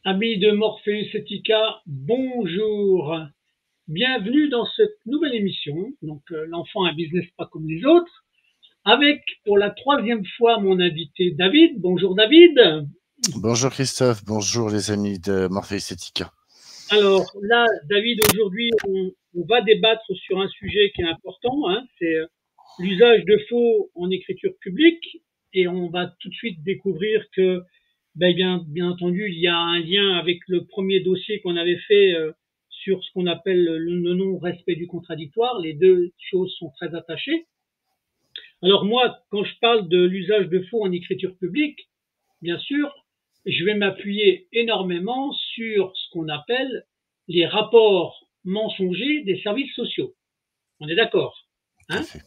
Amis de Morpheus Etica, bonjour. Bienvenue dans cette nouvelle émission, l'enfant un business pas comme les autres, avec pour la troisième fois mon invité David. Bonjour David. Bonjour Christophe, bonjour les amis de Morpheus Etica. Alors là, David, aujourd'hui, on va débattre sur un sujet qui est important, hein, c'est l'usage de faux en écriture publique, et on va tout de suite découvrir que, bien entendu, il y a un lien avec le premier dossier qu'on avait fait sur ce qu'on appelle le non-respect du contradictoire. Les deux choses sont très attachées. Alors moi, quand je parle de l'usage de faux en écriture publique, bien sûr, je vais m'appuyer énormément sur ce qu'on appelle les rapports mensongers des services sociaux. On est d'accord, Tout à hein? fait.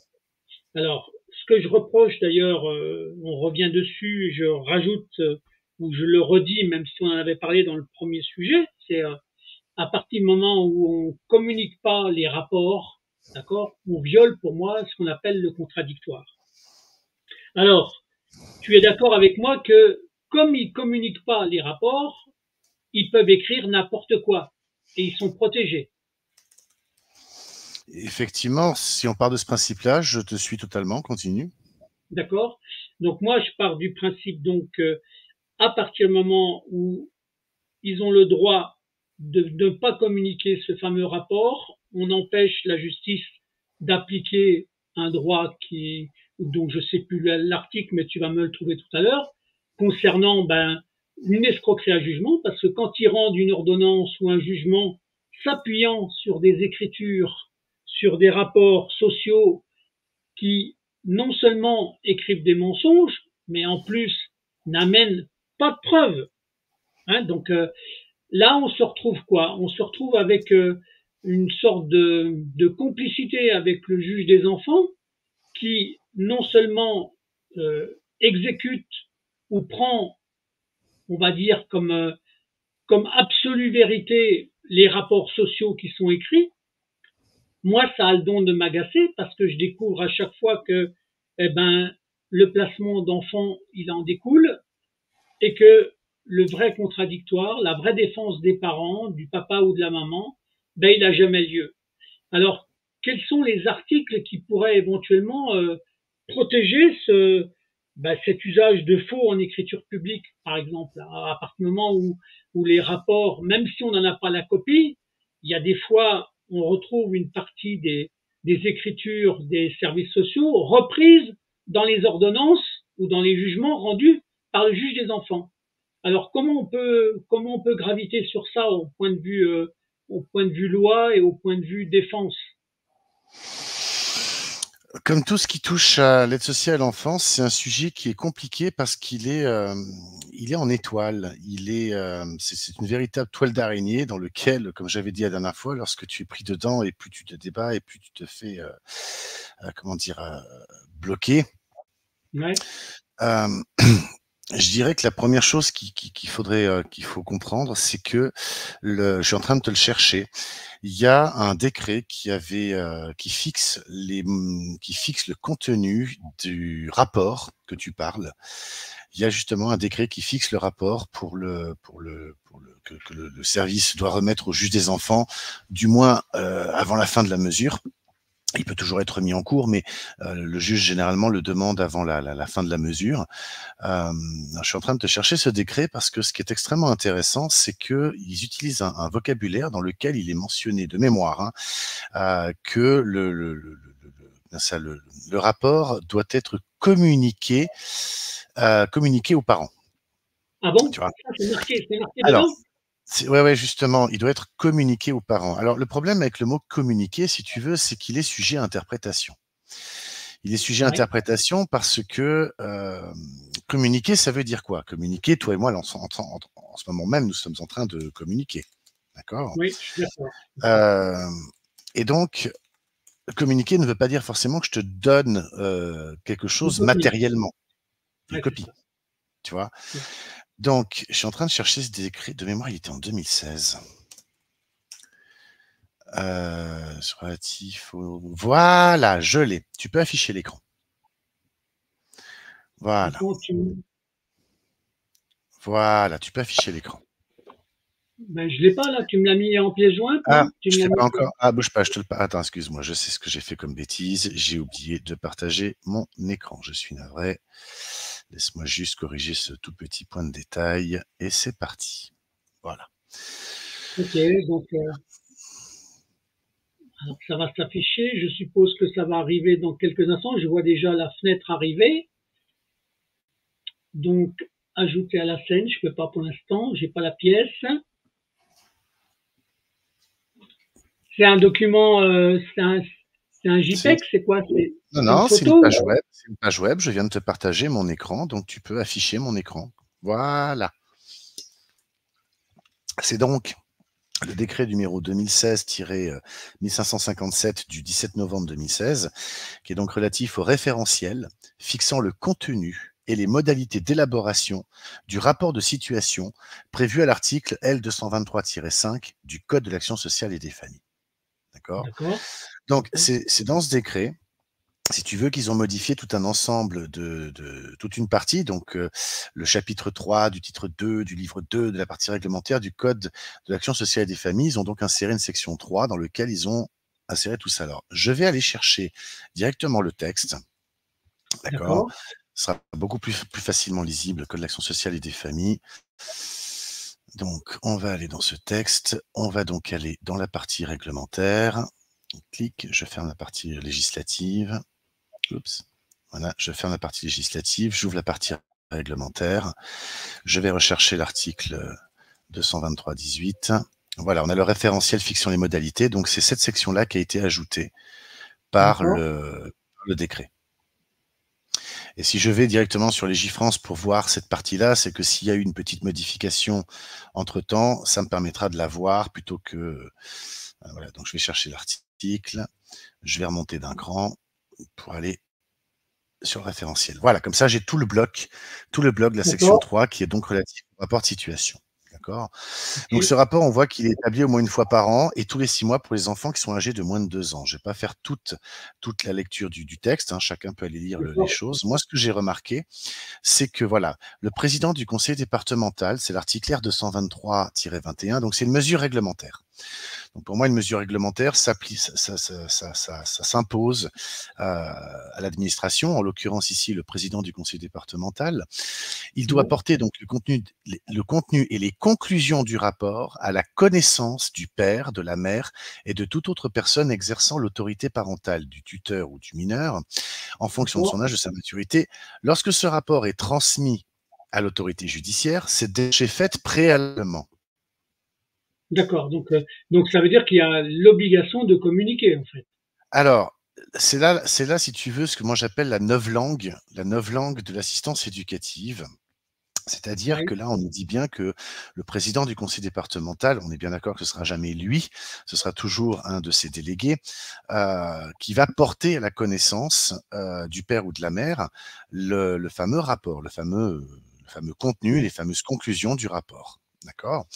Alors, ce que je reproche d'ailleurs, on revient dessus, je rajoute ou je le redis, même si on en avait parlé dans le premier sujet, c'est à partir du moment où on communique pas les rapports, d'accord, on viole pour moi ce qu'on appelle le contradictoire. Alors, tu es d'accord avec moi que comme ils communiquent pas les rapports, ils peuvent écrire n'importe quoi et ils sont protégés. Effectivement, si on part de ce principe-là, je te suis totalement, continue. D'accord? Donc moi, je pars du principe à partir du moment où ils ont le droit de ne pas communiquer ce fameux rapport, on empêche la justice d'appliquer un droit dont je sais plus l'article, mais tu vas me le trouver tout à l'heure, concernant une escroquerie à jugement, parce que quand ils rendent une ordonnance ou un jugement s'appuyant sur des écritures, sur des rapports sociaux qui non seulement écrivent des mensonges, mais en plus n'amènent pas de preuves. Hein, là, on se retrouve quoi? On se retrouve avec une sorte de complicité avec le juge des enfants qui non seulement exécute ou prend, on va dire, comme absolue vérité les rapports sociaux qui sont écrits. Moi, ça a le don de m'agacer parce que je découvre à chaque fois que le placement d'enfants, il en découle et que le vrai contradictoire, la vraie défense des parents, du papa ou de la maman, il n'a jamais lieu. Alors, quels sont les articles qui pourraient éventuellement protéger cet usage de faux en écriture publique, par exemple, à partir du moment où les rapports, même si on n'en a pas la copie, il y a des fois, on retrouve une partie des écritures des services sociaux reprises dans les ordonnances ou dans les jugements rendus par le juge des enfants. Alors comment on peut graviter sur ça au point de vue loi et au point de vue défense? Comme tout ce qui touche à l'aide sociale à l'enfance, c'est un sujet qui est compliqué parce il est en étoile. C'est une véritable toile d'araignée dans lequel, comme j'avais dit la dernière fois, lorsque tu es pris dedans et plus tu te débats et plus tu te fais, comment dire, bloquer. Ouais. Euh, Je dirais que la première chose qu'il faut comprendre, c'est que je suis en train de te le chercher. Il y a un décret qui fixe le contenu du rapport que tu parles. Il y a justement un décret qui fixe le rapport que le service doit remettre au juge des enfants, du moins avant la fin de la mesure. Il peut toujours être mis en cours, mais le juge généralement le demande avant la fin de la mesure. Je suis en train de te chercher ce décret parce que ce qui est extrêmement intéressant, c'est qu'ils utilisent un vocabulaire dans lequel il est mentionné de mémoire que le rapport doit être communiqué aux parents. Ah bon? Tu vois. Ça, c'est marqué Alors, dedans? ouais, justement, il doit être communiqué aux parents. Alors, le problème avec le mot communiquer, si tu veux, c'est qu'il est sujet à interprétation. Il est sujet à Ouais. interprétation parce que communiquer, ça veut dire quoi? Communiquer, toi et moi, en ce moment même, nous sommes en train de communiquer. D'accord? Oui, je suis d'accord. euh, Et donc, communiquer ne veut pas dire forcément que je te donne quelque Une chose copie. matériellement, une Ouais, c'est copie, ça. tu vois. Ouais. Donc, je suis en train de chercher ce décret de mémoire, il était en 2016. Relatif au... Voilà, je l'ai. Tu peux afficher l'écran. Et Voilà. quand tu... Voilà, tu peux afficher l'écran. Ben, je l'ai pas là, tu me l'as mis en pièce jointe, Ah, non? Tu me je l'as t'ai pas mis encore. Ah, bouge pas, je te le. Attends, excuse-moi, je sais ce que j'ai fait comme bêtise. J'ai oublié de partager mon écran. Je suis navré. Laisse-moi juste corriger ce tout petit point de détail. Et c'est parti. Voilà. Ok, donc alors ça va s'afficher. Je suppose que ça va arriver dans quelques instants. Je vois déjà la fenêtre arriver. Donc ajouter à la scène, je peux pas pour l'instant, j'ai pas la pièce. C'est un document, c'est un C'est- JPEG, c'est quoi? Non, C'est une non, c'est une photo? page web. C'est une page web. Je viens de te partager mon écran, donc tu peux afficher mon écran. Voilà. C'est donc le décret numéro 2016-1557 du 17 novembre 2016, qui est donc relatif au référentiel fixant le contenu et les modalités d'élaboration du rapport de situation prévu à l'article L223-5 du Code de l'action sociale et des familles. D'accord? D'accord, Donc, d'accord, c'est dans ce décret, si tu veux, qu'ils ont modifié tout un ensemble toute une partie, donc le chapitre 3 du titre 2 du livre 2 de la partie réglementaire du Code de l'action sociale et des familles. Ils ont donc inséré une section 3 dans laquelle ils ont inséré tout ça. Alors, je vais aller chercher directement le texte, d'accord? d'accord, Ce sera beaucoup plus facilement lisible, le Code de l'action sociale et des familles. Donc, on va aller dans ce texte, on va donc aller dans la partie réglementaire. On clique, je ferme la partie législative. Oups. Voilà, je ferme la partie législative, j'ouvre la partie réglementaire. Je vais rechercher l'article 223.18. Voilà, on a le référentiel fixant les modalités. Donc, c'est cette section-là qui a été ajoutée par d'accord. le décret. Et si je vais directement sur Légifrance pour voir cette partie-là, c'est que s'il y a eu une petite modification entre-temps, ça me permettra de la voir plutôt que... Voilà, donc je vais chercher l'article, je vais remonter d'un cran pour aller sur le référentiel. Voilà, comme ça, j'ai tout le bloc de la section D'accord. 3 qui est donc relatif au rapport de situation. D'accord? Donc Ok. ce rapport, on voit qu'il est établi au moins une fois par an et tous les 6 mois pour les enfants qui sont âgés de moins de 2 ans. Je ne vais pas faire toute la lecture du texte, hein, chacun peut aller lire les D'accord. choses. Moi, ce que j'ai remarqué, c'est que voilà, le président du conseil départemental, c'est l'article R223-21, donc c'est une mesure réglementaire. Donc pour moi, une mesure réglementaire ça s'impose à l'administration, en l'occurrence ici le président du conseil départemental. Il doit Ouais. porter donc le contenu et les conclusions du rapport à la connaissance du père, de la mère et de toute autre personne exerçant l'autorité parentale, du tuteur ou du mineur, en fonction de D'accord. son âge, de sa maturité. Lorsque ce rapport est transmis à l'autorité judiciaire, c'est déjà fait préalablement. D'accord. Donc ça veut dire qu'il y a l'obligation de communiquer, en fait. Alors, c'est là, si tu veux, ce que moi j'appelle la novlangue de l'assistance éducative. C'est-à-dire Ouais. que là, on nous dit bien que le président du conseil départemental, on est bien d'accord que ce sera jamais lui, ce sera toujours un de ses délégués, qui va porter à la connaissance du père ou de la mère le fameux rapport, le fameux contenu, Ouais. les fameuses conclusions du rapport. D'accord?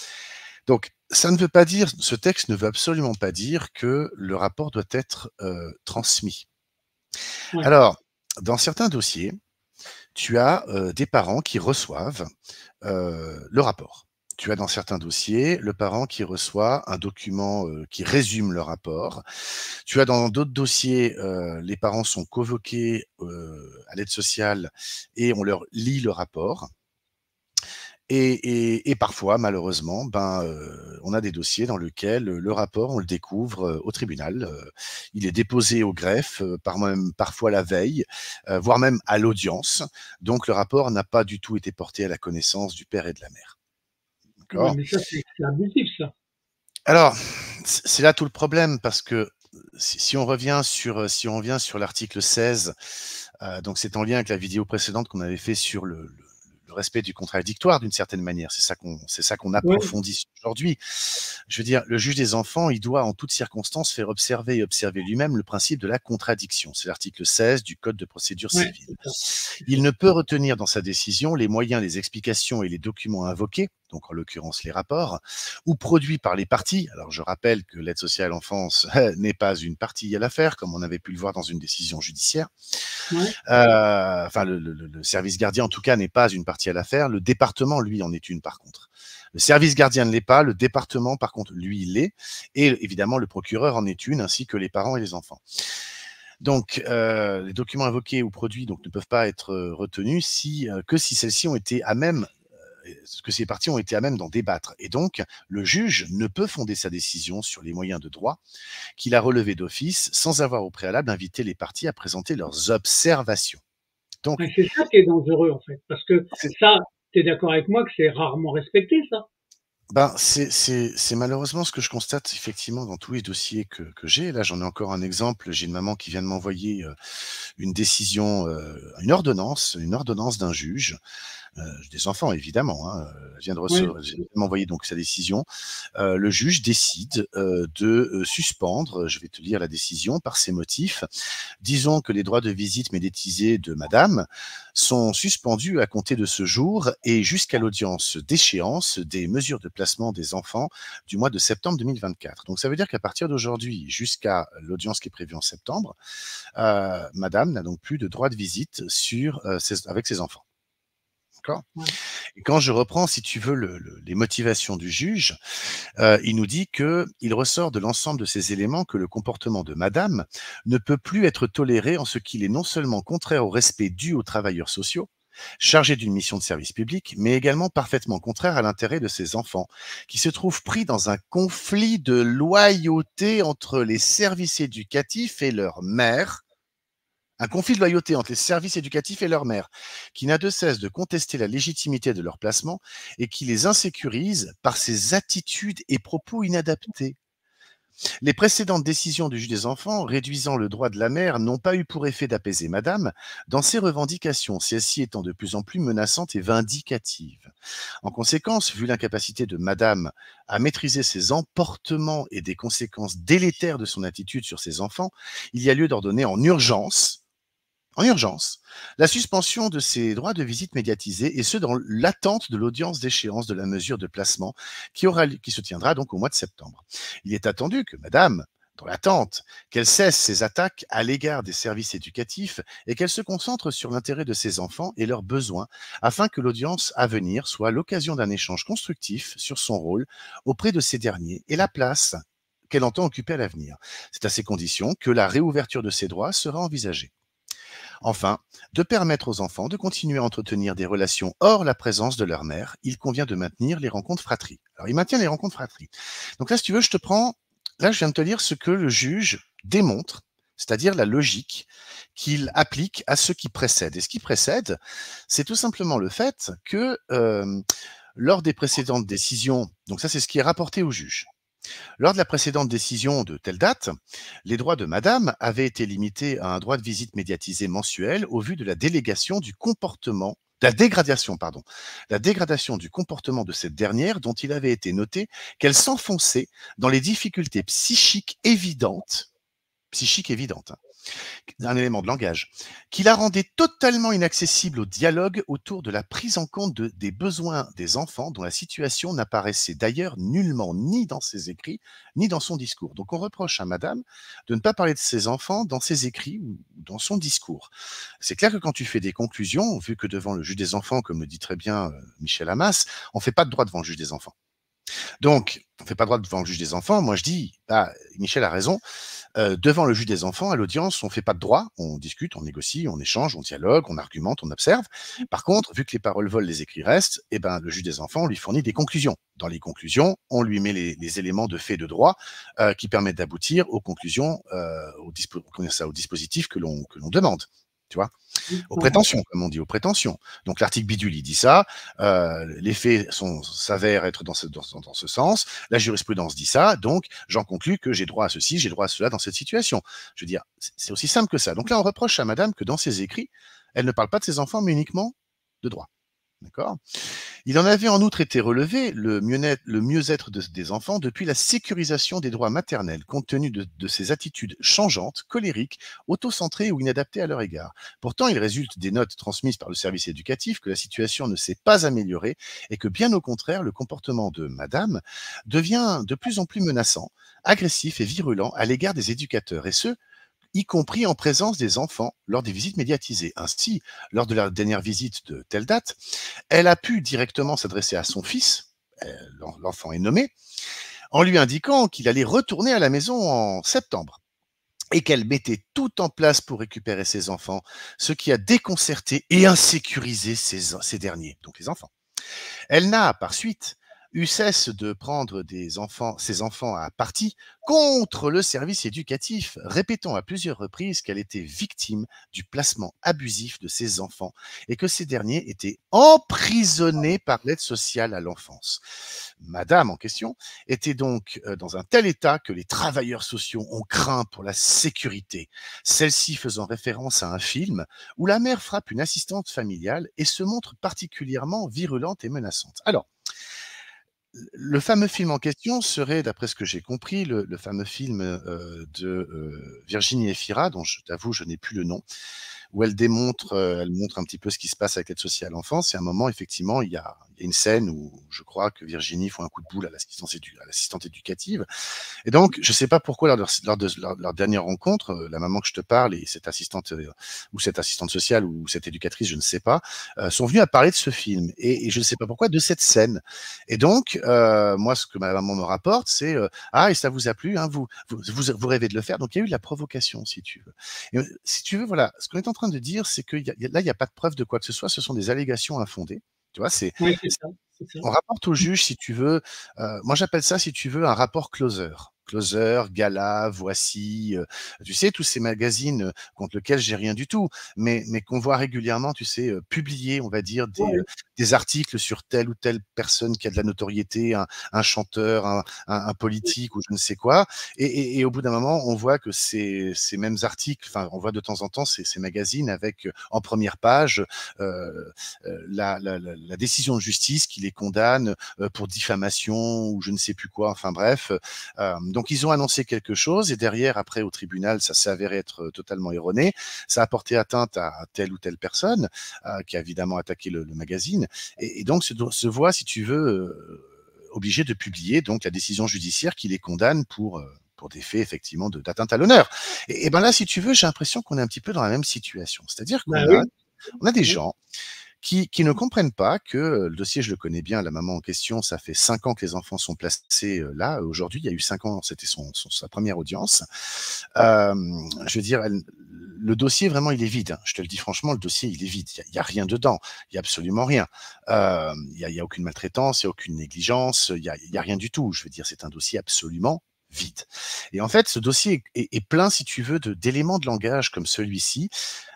Donc, ça ne veut pas dire, ce texte ne veut absolument pas dire que le rapport doit être transmis. Ouais. Alors, dans certains dossiers, tu as des parents qui reçoivent le rapport. Tu as dans certains dossiers le parent qui reçoit un document qui résume le rapport. Tu as dans d'autres dossiers, les parents sont convoqués à l'aide sociale et on leur lit le rapport. Et parfois, malheureusement, on a des dossiers dans lesquels le rapport, on le découvre au tribunal. Il est déposé au greffe, parfois la veille, voire même à l'audience. Donc le rapport n'a pas du tout été porté à la connaissance du père et de la mère. Ouais, D'accord? mais ça, c'est abusif, ça. Alors, c'est là tout le problème parce que si on revient sur l'article 16, donc c'est en lien avec la vidéo précédente qu'on avait fait sur le respect du contradictoire d'une certaine manière. C'est ça qu'on Ouais. approfondit aujourd'hui. Je veux dire, le juge des enfants, il doit en toutes circonstances faire observer et observer lui-même le principe de la contradiction. C'est l'article 16 du Code de procédure Ouais. civile. C'est ça. C'est ça. Il ne peut retenir dans sa décision les moyens, les explications et les documents invoqués, donc en l'occurrence les rapports, ou produits par les parties. Alors je rappelle que l'aide sociale à l'enfance n'est pas une partie à l'affaire, comme on avait pu le voir dans une décision judiciaire. Ouais. Enfin, le service gardien, en tout cas, n'est pas une partie à l'affaire. Le département, lui, en est une, par contre. Le service gardien ne l'est pas, le département, par contre, lui, il l'est, et évidemment, le procureur en est une, ainsi que les parents et les enfants. Donc, les documents invoqués ou produits donc, ne peuvent pas être retenus que si celles-ci ont été à même que ces parties ont été à même d'en débattre. Et donc, le juge ne peut fonder sa décision sur les moyens de droit qu'il a relevés d'office sans avoir au préalable invité les parties à présenter leurs observations. Donc, C'est ça qui est dangereux, en fait, parce que c'est ça, tu es d'accord avec moi que c'est rarement respecté, ça? c'est malheureusement ce que je constate effectivement dans tous les dossiers que j'ai. Là, j'en ai encore un exemple. J'ai une maman qui vient de m'envoyer une décision, une ordonnance d'un juge. Des enfants évidemment, hein, Oui. vient de m'envoyer donc sa décision. Le juge décide de suspendre, je vais te lire la décision par ces motifs. Disons que les droits de visite médiatisés de madame sont suspendus à compter de ce jour et jusqu'à l'audience d'échéance des mesures de placement des enfants du mois de septembre 2024. Donc ça veut dire qu'à partir d'aujourd'hui jusqu'à l'audience qui est prévue en septembre, madame n'a donc plus de droit de visite avec ses enfants. D'accord. Ouais. Et quand je reprends, si tu veux, les motivations du juge, il nous dit qu'il ressort de l'ensemble de ces éléments que le comportement de madame ne peut plus être toléré en ce qu'il est non seulement contraire au respect dû aux travailleurs sociaux, chargés d'une mission de service public, mais également parfaitement contraire à l'intérêt de ses enfants, qui se trouvent pris dans un conflit de loyauté entre les services éducatifs et leur mère. Un conflit de loyauté entre les services éducatifs et leur mère, qui n'a de cesse de contester la légitimité de leur placement et qui les insécurise par ses attitudes et propos inadaptés. Les précédentes décisions du juge des enfants réduisant le droit de la mère n'ont pas eu pour effet d'apaiser madame dans ses revendications, celles-ci étant de plus en plus menaçantes et vindicatives. En conséquence, vu l'incapacité de madame à maîtriser ses emportements et des conséquences délétères de son attitude sur ses enfants, il y a lieu d'ordonner en urgence, la suspension de ces droits de visite médiatisés, et ce dans l'attente de l'audience d'échéance de la mesure de placement qui se tiendra donc au mois de septembre. Il est attendu que madame, dans l'attente, qu'elle cesse ses attaques à l'égard des services éducatifs et qu'elle se concentre sur l'intérêt de ses enfants et leurs besoins, afin que l'audience à venir soit l'occasion d'un échange constructif sur son rôle auprès de ces derniers et la place qu'elle entend occuper à l'avenir. C'est à ces conditions que la réouverture de ces droits sera envisagée. Enfin, de permettre aux enfants de continuer à entretenir des relations hors la présence de leur mère, il convient de maintenir les rencontres fratries. Alors, il maintient les rencontres fratries. Donc là, si tu veux, là, je viens de te lire ce que le juge démontre, c'est-à-dire la logique qu'il applique à ce qui précède. Et ce qui précède, c'est tout simplement le fait que lors des précédentes décisions, donc ça, c'est ce qui est rapporté au juge. Lors de la précédente décision de telle date, les droits de madame avaient été limités à un droit de visite médiatisé mensuel au vu de la la dégradation du comportement de cette dernière dont il avait été noté qu'elle s'enfonçait dans les difficultés psychiques évidentes, hein, un élément de langage, qui la rendait totalement inaccessible au dialogue autour de la prise en compte des besoins des enfants dont la situation n'apparaissait d'ailleurs nullement ni dans ses écrits ni dans son discours. Donc on reproche à madame de ne pas parler de ses enfants dans ses écrits ou dans son discours. C'est clair que quand tu fais des conclusions, vu que devant le juge des enfants, comme le dit très bien Michel Hamas, on ne fait pas de droit devant le juge des enfants. Donc, on ne fait pas de droit devant le juge des enfants. Moi, je dis, Michel a raison. Devant le juge des enfants, à l'audience, on ne fait pas de droit, on discute, on négocie, on échange, on dialogue, on argumente, on observe. Par contre, vu que les paroles volent, les écrits restent, eh ben, le juge des enfants lui fournit des conclusions. Dans les conclusions, on lui met les éléments de fait de droit qui permettent d'aboutir aux conclusions, au dispositif que l'on demande. Tu vois, aux prétentions, comme on dit, aux prétentions. Donc l'article bidule, il dit ça, les faits s'avèrent être dans ce sens, la jurisprudence dit ça, donc j'en conclus que j'ai droit à ceci, j'ai droit à cela dans cette situation. Je veux dire, c'est aussi simple que ça. Donc là, on reproche à madame que dans ses écrits, elle ne parle pas de ses enfants, mais uniquement de droit. D'accord ? Il en avait en outre été relevé le mieux-être des enfants depuis la sécurisation des droits maternels, compte tenu de ces attitudes changeantes, colériques, autocentrées ou inadaptées à leur égard. Pourtant, il résulte des notes transmises par le service éducatif que la situation ne s'est pas améliorée et que, bien au contraire, le comportement de madame devient de plus en plus menaçant, agressif et virulent à l'égard des éducateurs, et ce, y compris en présence des enfants lors des visites médiatisées. Ainsi, lors de la dernière visite de telle date, elle a pu directement s'adresser à son fils. l'enfant est nommé, en lui indiquant qu'il allait retourner à la maison en septembre et qu'elle mettait tout en place pour récupérer ses enfants, ce qui a déconcerté et insécurisé ces derniers, donc les enfants. Elle n'a, par suite, eu cesse de prendre ses enfants à partie contre le service éducatif, répétant à plusieurs reprises qu'elle était victime du placement abusif de ses enfants et que ces derniers étaient emprisonnés par l'aide sociale à l'enfance. Madame en question était donc dans un tel état que les travailleurs sociaux ont craint pour la sécurité, celle-ci faisant référence à un film où la mère frappe une assistante familiale et se montre particulièrement virulente et menaçante. Alors, le fameux film en question serait, d'après ce que j'ai compris, le fameux film de Virginie Efira, dont je t'avoue, je n'ai plus le nom, où elle montre un petit peu ce qui se passe avec l'aide sociale à l'enfance. Et à un moment, effectivement, il y a une scène où je crois que Virginie fait un coup de boule à l'assistante éducative. Et donc, je ne sais pas pourquoi, lors de leur dernière rencontre, la maman que je te parle et cette assistante, ou cette assistante sociale, ou cette éducatrice, je ne sais pas, sont venus à parler de ce film. Et je ne sais pas pourquoi, de cette scène. Et donc, moi, ce que ma maman me rapporte, c'est ah, et ça vous a plu, hein, vous rêvez de le faire. Donc, il y a eu de la provocation, si tu veux. Et, si tu veux, voilà, ce qu'on est en train de dire, c'est que là, il n'y a pas de preuve de quoi que ce soit, ce sont des allégations infondées. Tu vois, Oui, c'est ça, c'est ça. on rapporte au juge, si tu veux, moi j'appelle ça, si tu veux, un rapport closer. Closer, Gala, Voici, tu sais, tous ces magazines contre lesquels j'ai rien du tout, mais qu'on voit régulièrement, tu sais, publier, on va dire, Ouais, des articles sur telle ou telle personne qui a de la notoriété, un chanteur, un politique ou je ne sais quoi. Et au bout d'un moment, on voit que ces mêmes articles, enfin, on voit de temps en temps ces magazines avec en première page la décision de justice qui les condamne pour diffamation ou je ne sais plus quoi, enfin bref. Donc ils ont annoncé quelque chose et derrière, après au tribunal, ça s'est avéré être totalement erroné. Ça a porté atteinte à telle ou telle personne qui a évidemment attaqué le magazine et donc se voit, si tu veux, obligé de publier donc la décision judiciaire qui les condamne pour des faits effectivement d'atteinte à l'honneur. Et ben là, si tu veux, j'ai l'impression qu'on est un petit peu dans la même situation. C'est-à-dire bah qu'on a, oui, on a des oui, gens qui ne comprennent pas que le dossier, je le connais bien, la maman en question, ça fait 5 ans que les enfants sont placés là. Aujourd'hui, il y a eu 5 ans, c'était sa première audience. Je veux dire, le dossier, vraiment, il est vide. Hein. Je te le dis franchement, le dossier, il est vide. Il y a rien dedans. Il y a absolument rien. Il y a aucune maltraitance, il y a aucune négligence, il y a rien du tout. Je veux dire, c'est un dossier absolument vide. Et en fait, ce dossier est plein, si tu veux, d'éléments de langage comme celui-ci.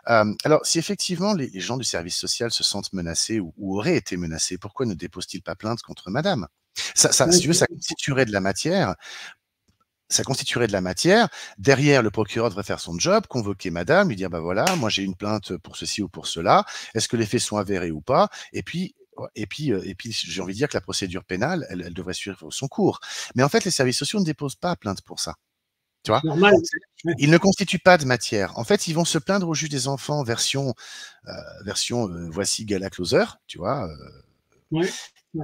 Alors, si effectivement les gens du service social se sentent menacés ou auraient été menacés, pourquoi ne déposent-ils pas plainte contre madame? Si oui, tu veux, ça constituerait de la matière. Derrière, le procureur devrait faire son job, convoquer madame, lui dire, bah voilà, moi j'ai une plainte pour ceci ou pour cela. Est-ce que les faits sont avérés ou pas? Et puis, j'ai envie de dire que la procédure pénale, elle devrait suivre son cours. Mais en fait, les services sociaux ne déposent pas plainte pour ça. Tu vois? c'est normal. Ouais, Ils ne constituent pas de matière. En fait, ils vont se plaindre au juge des enfants Voici Gala Closer, tu vois? ouais, ouais.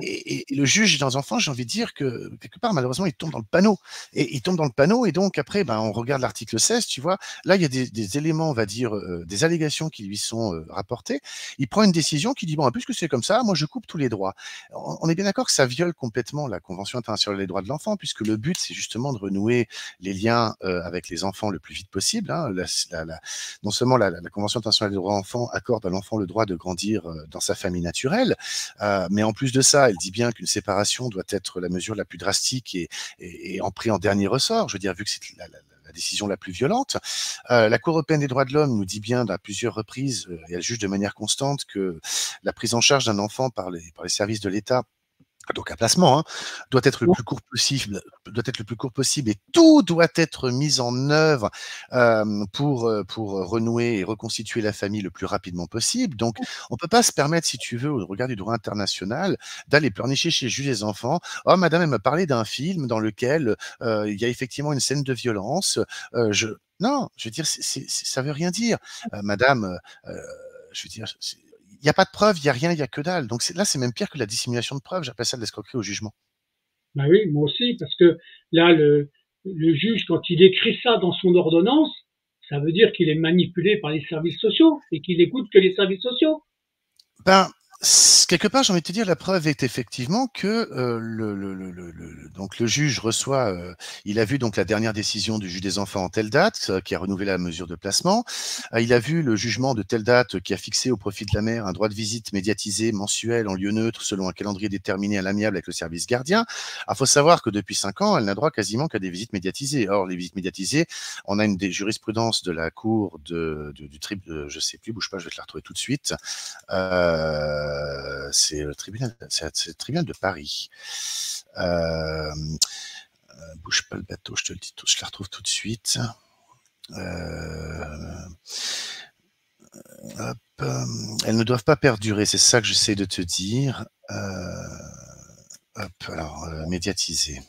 Et le juge des enfants, j'ai envie de dire que quelque part, malheureusement, il tombe dans le panneau. Et il tombe dans le panneau, et donc après, ben, on regarde l'article 16, tu vois. Là, il y a des éléments, on va dire, des allégations qui lui sont rapportées. Il prend une décision qui dit bon, puisque c'est comme ça, moi je coupe tous les droits. On est bien d'accord que ça viole complètement la Convention internationale des droits de l'enfant, puisque le but, c'est justement de renouer les liens avec les enfants le plus vite possible. Hein. Non seulement la Convention internationale des droits de l'enfant accorde à l'enfant le droit de grandir dans sa famille naturelle, mais en plus de ça, elle dit bien qu'une séparation doit être la mesure la plus drastique et en pris en dernier ressort. Je veux dire, vu que c'est la décision la plus violente. La Cour européenne des droits de l'homme nous dit bien à plusieurs reprises, et elle juge de manière constante, que la prise en charge d'un enfant par les services de l'État, donc un placement, hein, doit être le plus court possible et tout doit être mis en œuvre pour renouer et reconstituer la famille le plus rapidement possible. Donc, on peut pas se permettre, si tu veux, au regard du droit international, d'aller pleurnicher chez le juge des enfants. Oh, madame, elle m'a parlé d'un film dans lequel il y a effectivement une scène de violence. Non, je veux dire, ça veut rien dire. Madame, je veux dire, il n'y a pas de preuve, il n'y a rien, il n'y a que dalle. Donc là, c'est même pire que la dissimulation de preuves. J'appelle ça de l'escroquerie au jugement. Bah oui, moi aussi, parce que là, le juge, quand il écrit ça dans son ordonnance, ça veut dire qu'il est manipulé par les services sociaux et qu'il écoute que les services sociaux. Ben, quelque part, j'ai envie de te dire, la preuve est effectivement que donc le juge reçoit, il a vu donc la dernière décision du juge des enfants en telle date, qui a renouvelé la mesure de placement. Il a vu le jugement de telle date qui a fixé au profit de la mère un droit de visite médiatisé mensuel en lieu neutre selon un calendrier déterminé à l'amiable avec le service gardien. Il faut savoir que depuis 5 ans, elle n'a droit quasiment qu'à des visites médiatisées. Or, les visites médiatisées, on a une des jurisprudences de la cour du tribunal, je sais plus, bouge pas, je vais te la retrouver tout de suite. C'est le tribunal de Paris. Bouge pas le bateau, je te le dis tout, je la retrouve tout de suite. Hop, elles ne doivent pas perdurer, c'est ça que j'essaie de te dire. Hop, alors, médiatiser.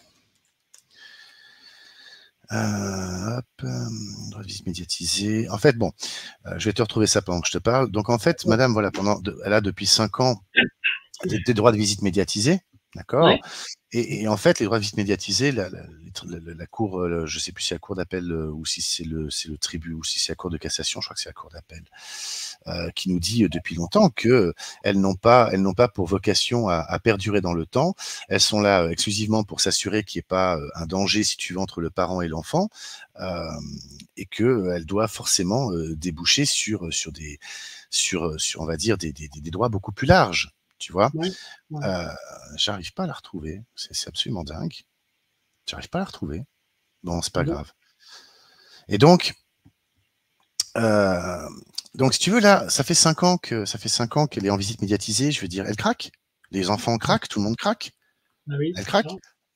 Droit de visite médiatisé. En fait, bon, je vais te retrouver ça pendant que je te parle. Donc, en fait, madame, voilà, elle a depuis 5 ans des droits de visite médiatisés, d'accord. Ouais. Et en fait, les droits de visite médiatisés, la cour, je sais plus si c'est la cour d'appel ou si c'est le tribunal ou si c'est la cour de cassation, je crois que c'est la cour d'appel, qui nous dit depuis longtemps que elles n'ont pas pour vocation à perdurer dans le temps. Elles sont là exclusivement pour s'assurer qu'il n'y ait pas un danger, si tu veux, entre le parent et l'enfant, et que elles doivent forcément déboucher sur on va dire des droits beaucoup plus larges. Tu vois, Ouais, ouais. j'arrive pas à la retrouver. C'est absolument dingue. J'arrive pas à la retrouver. Bon, c'est pas Bon. grave. Et donc, si tu veux, là, ça fait 5 ans qu'elle est en visite médiatisée. Je veux dire, elle craque. Les enfants craquent, tout le monde craque. Ah oui, Elle c'est ça. craque.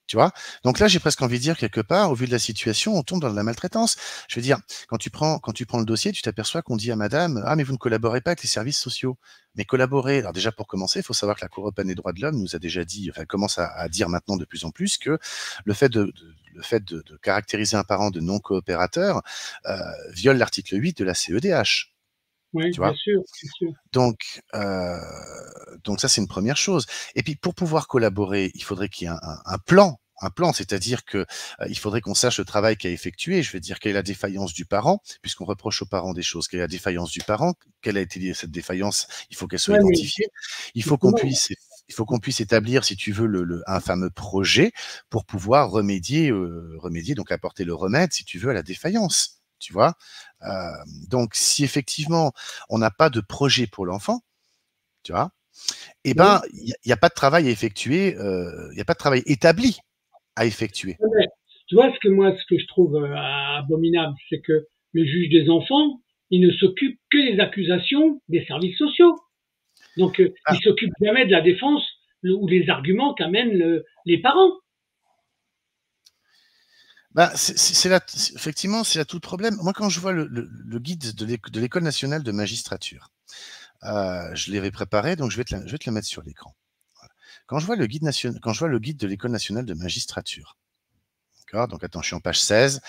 Tu vois? Donc là, j'ai presque envie de dire, quelque part, au vu de la situation, on tombe dans de la maltraitance. Je veux dire, quand tu prends le dossier, tu t'aperçois qu'on dit à madame, ah, mais vous ne collaborez pas avec les services sociaux. Mais collaborer, alors déjà, pour commencer, il faut savoir que la Cour européenne des droits de l'homme nous a déjà dit, enfin, commence à dire maintenant de plus en plus que le fait de caractériser un parent de non coopérateur, viole l'article 8 de la CEDH. Oui, Tu bien vois? sûr, bien sûr. Donc, ça, c'est une première chose. Et puis, pour pouvoir collaborer, il faudrait qu'il y ait un plan. Un plan, c'est-à-dire que il faudrait qu'on sache le travail qu'a effectué. Je veux dire, quelle est la défaillance du parent, puisqu'on reproche aux parents des choses. Quelle est la défaillance du parent? Quelle a été cette défaillance? Il faut qu'elle soit Ouais, mais identifiée. Il faut qu'on justement, puisse, il faut qu'on puisse établir, si tu veux, un fameux projet pour pouvoir remédier, donc apporter le remède, si tu veux, à la défaillance. Tu vois? Donc, si effectivement on n'a pas de projet pour l'enfant, tu vois, eh ben, oui. il y a pas de travail à effectuer, il y a pas de travail établi à effectuer. Ouais, mais tu vois, ce que je trouve abominable, c'est que le juge des enfants, il ne s'occupe que des accusations des services sociaux. Donc, Ah, il s'occupe jamais de la défense ou les arguments qu'amènent les parents. bah, c'est là, effectivement, c'est là tout le problème. Moi, quand je vois le guide de l'École nationale de magistrature, je l'avais préparé, donc je vais te le mettre sur l'écran. Voilà. Quand je vois le guide de l'École nationale de magistrature, d'accord? Donc attends, je suis en page 16.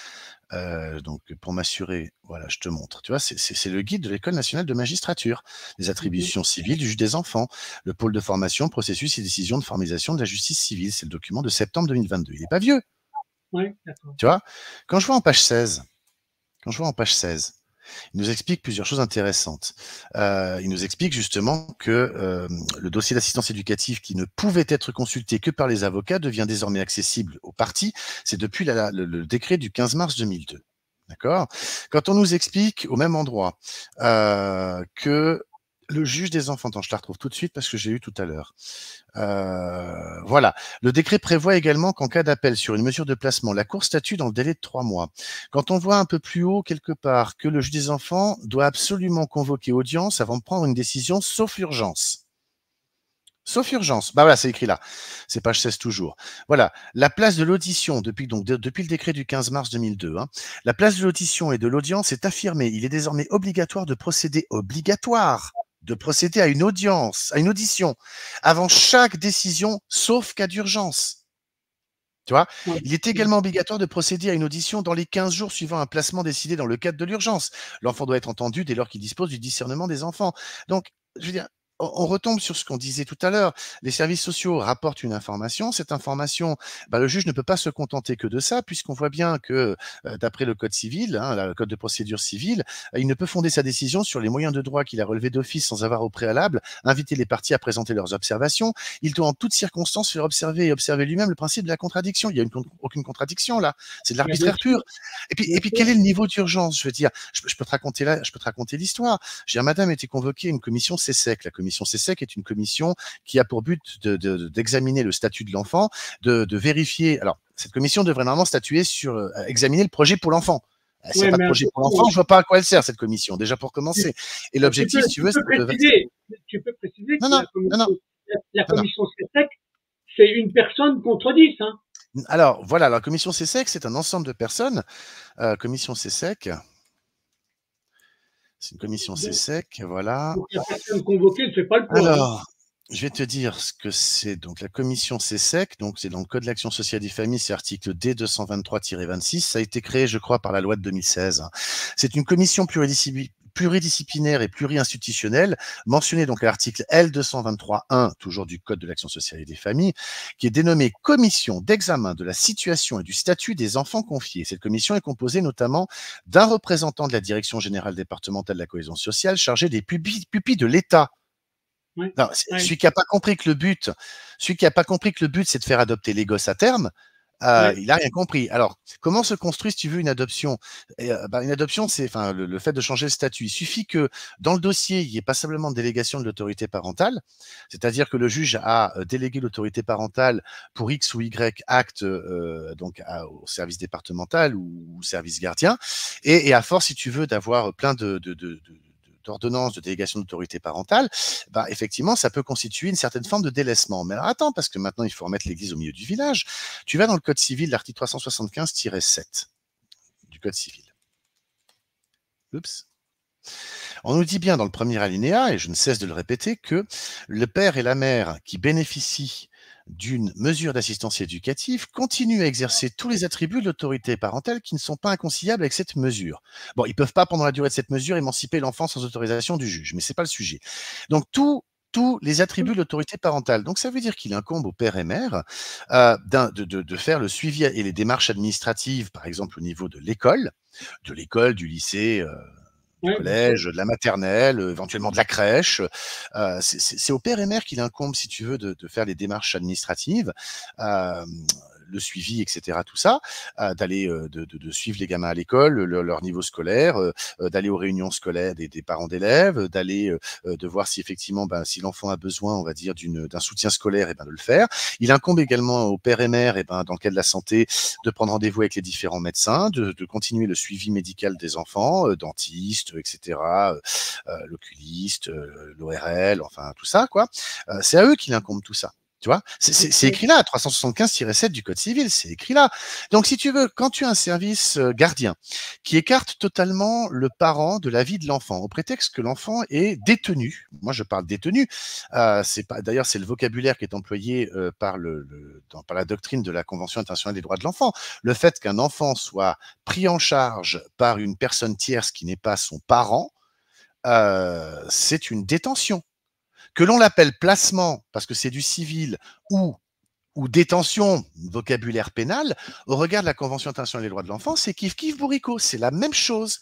Donc pour m'assurer, voilà, je te montre. Tu vois, c'est le guide de l'École nationale de magistrature, les Mhm. attributions civiles du juge des enfants, le pôle de formation, processus et décisions de formalisation de la justice civile. C'est le document de septembre 2022. Il n'est pas vieux, Ouais, d'accord. tu vois. Quand je vois en page 16, quand je vois en page 16, il nous explique plusieurs choses intéressantes. Il nous explique justement que le dossier d'assistance éducative qui ne pouvait être consulté que par les avocats devient désormais accessible aux parties. C'est depuis le décret du 15 mars 2002. D'accord. Quand on nous explique au même endroit que le juge des enfants, attends, je la retrouve tout de suite parce que j'ai eu tout à l'heure. Voilà. Le décret prévoit également qu'en cas d'appel sur une mesure de placement, la Cour statue dans le délai de 3 mois. Quand on voit un peu plus haut, quelque part, que le juge des enfants doit absolument convoquer audience avant de prendre une décision, sauf urgence. Sauf urgence. Bah voilà, c'est écrit là. C'est page 16 toujours. Voilà. La place de l'audition, depuis le décret du 15 mars 2002, hein, la place de l'audition et de l'audience est affirmée. Il est désormais obligatoire de procéder à une audience, à une audition, avant chaque décision, sauf cas d'urgence. Tu vois, Ouais. il est également obligatoire de procéder à une audition dans les 15 jours suivant un placement décidé dans le cadre de l'urgence. L'enfant doit être entendu dès lors qu'il dispose du discernement des enfants. Donc, je veux dire, on retombe sur ce qu'on disait tout à l'heure. Les services sociaux rapportent une information. Cette information, bah, le juge ne peut pas se contenter que de ça, puisqu'on voit bien que, d'après le code civil, hein, le code de procédure civile, il ne peut fonder sa décision sur les moyens de droit qu'il a relevés d'office sans avoir au préalable invité les parties à présenter leurs observations. Il doit en toutes circonstances faire observer et observer lui-même le principe de la contradiction. Il n'y a aucune contradiction là. C'est de Mais bien l'arbitraire sûr, pur. Et bien puis, sûr. quel est le niveau d'urgence? Je veux dire, je peux te raconter là, je peux te raconter l'histoire. J'ai madame était convoquée à une commission CESEC. La commission CESEC est une commission qui a pour but d'examiner le statut de l'enfant, de vérifier. Alors, cette commission devrait normalement statuer sur examiner le projet pour l'enfant. S'il n'y a Ouais, pas de mais projet pour attention, l'enfant, je vois pas à quoi elle sert cette commission, déjà pour tu, commencer. Et l'objectif, si tu veux, c'est de... tu peux préciser Non, que non, non, non, la non, non. commission CESEC, c'est une personne contre 10, hein. Alors, voilà, la commission CESEC, c'est un ensemble de personnes. Commission CESEC, c'est une commission Donc, CESEC, voilà. la personne convoquée ne fait pas le poids, hein. Alors, je vais te dire ce que c'est. Donc, la commission CESEC, donc c'est dans le Code de l'action sociale des familles, c'est article D 223-26. Ça a été créé, je crois, par la loi de 2016. C'est une commission pluridisciplinaire et pluri-institutionnelle, mentionnée donc à l'article L 223-1, toujours du Code de l'action sociale et des familles, qui est dénommée Commission d'examen de la situation et du statut des enfants confiés. Cette commission est composée notamment d'un représentant de la Direction générale départementale de la cohésion sociale chargé des pupilles de l'État. Ouais, Non, ouais, celui qui n'a pas compris que le but, c'est de faire adopter les gosses à terme, ouais. il n'a rien compris. Alors, comment se construit, si tu veux, une adoption? Une adoption, c'est enfin le fait de changer le statut. Il suffit que dans le dossier, il n'y ait pas simplement de délégation de l'autorité parentale, c'est-à-dire que le juge a délégué l'autorité parentale pour X ou Y acte donc au service départemental ou au service gardien, et à force, si tu veux, d'avoir plein d'ordonnances de délégation d'autorité parentale, bah, effectivement, ça peut constituer une certaine forme de délaissement. Mais alors attends, parce que maintenant, il faut remettre l'église au milieu du village. Tu vas dans le Code civil, l'article 375-7 du Code civil. Oups. On nous dit bien dans le premier alinéa, et je ne cesse de le répéter, que le père et la mère qui bénéficient d'une mesure d'assistance éducative continuent à exercer tous les attributs de l'autorité parentale qui ne sont pas inconciliables avec cette mesure. Bon, ils ne peuvent pas, pendant la durée de cette mesure, émanciper l'enfant sans autorisation du juge, mais ce n'est pas le sujet. Donc, tous les attributs de l'autorité parentale. Donc, ça veut dire qu'il incombe au père et mère de faire le suivi et les démarches administratives, par exemple au niveau de l'école, du lycée, du Ouais, bien sûr. collège, de la maternelle, éventuellement de la crèche. C'est au père et mère qu'il incombe, si tu veux, de faire les démarches administratives, euh, le suivi, etc. Tout ça, d'aller de suivre les gamins à l'école, leur niveau scolaire, d'aller aux réunions scolaires des parents d'élèves, d'aller de voir si effectivement, si l'enfant a besoin, on va dire, d'un soutien scolaire, et de le faire. Il incombe également au père et mère, dans le cas de la santé, de prendre rendez-vous avec les différents médecins, de continuer le suivi médical des enfants, dentistes, etc., l'oculiste, l'ORL, enfin tout ça, quoi. C'est à eux qu'il incombe tout ça. Tu vois, c'est écrit là, 375-7 du Code civil, c'est écrit là. Donc, si tu veux, quand tu as un service gardien qui écarte totalement le parent de la vie de l'enfant, au prétexte que l'enfant est détenu, moi je parle détenu, d'ailleurs c'est le vocabulaire qui est employé par la doctrine de la Convention internationale des droits de l'enfant, le fait qu'un enfant soit pris en charge par une personne tierce qui n'est pas son parent, c'est une détention. Que l'on l'appelle placement, parce que c'est du civil, ou détention, vocabulaire pénal, au regard de la Convention internationale des droits de l'enfant, c'est kiff bourrico, c'est la même chose.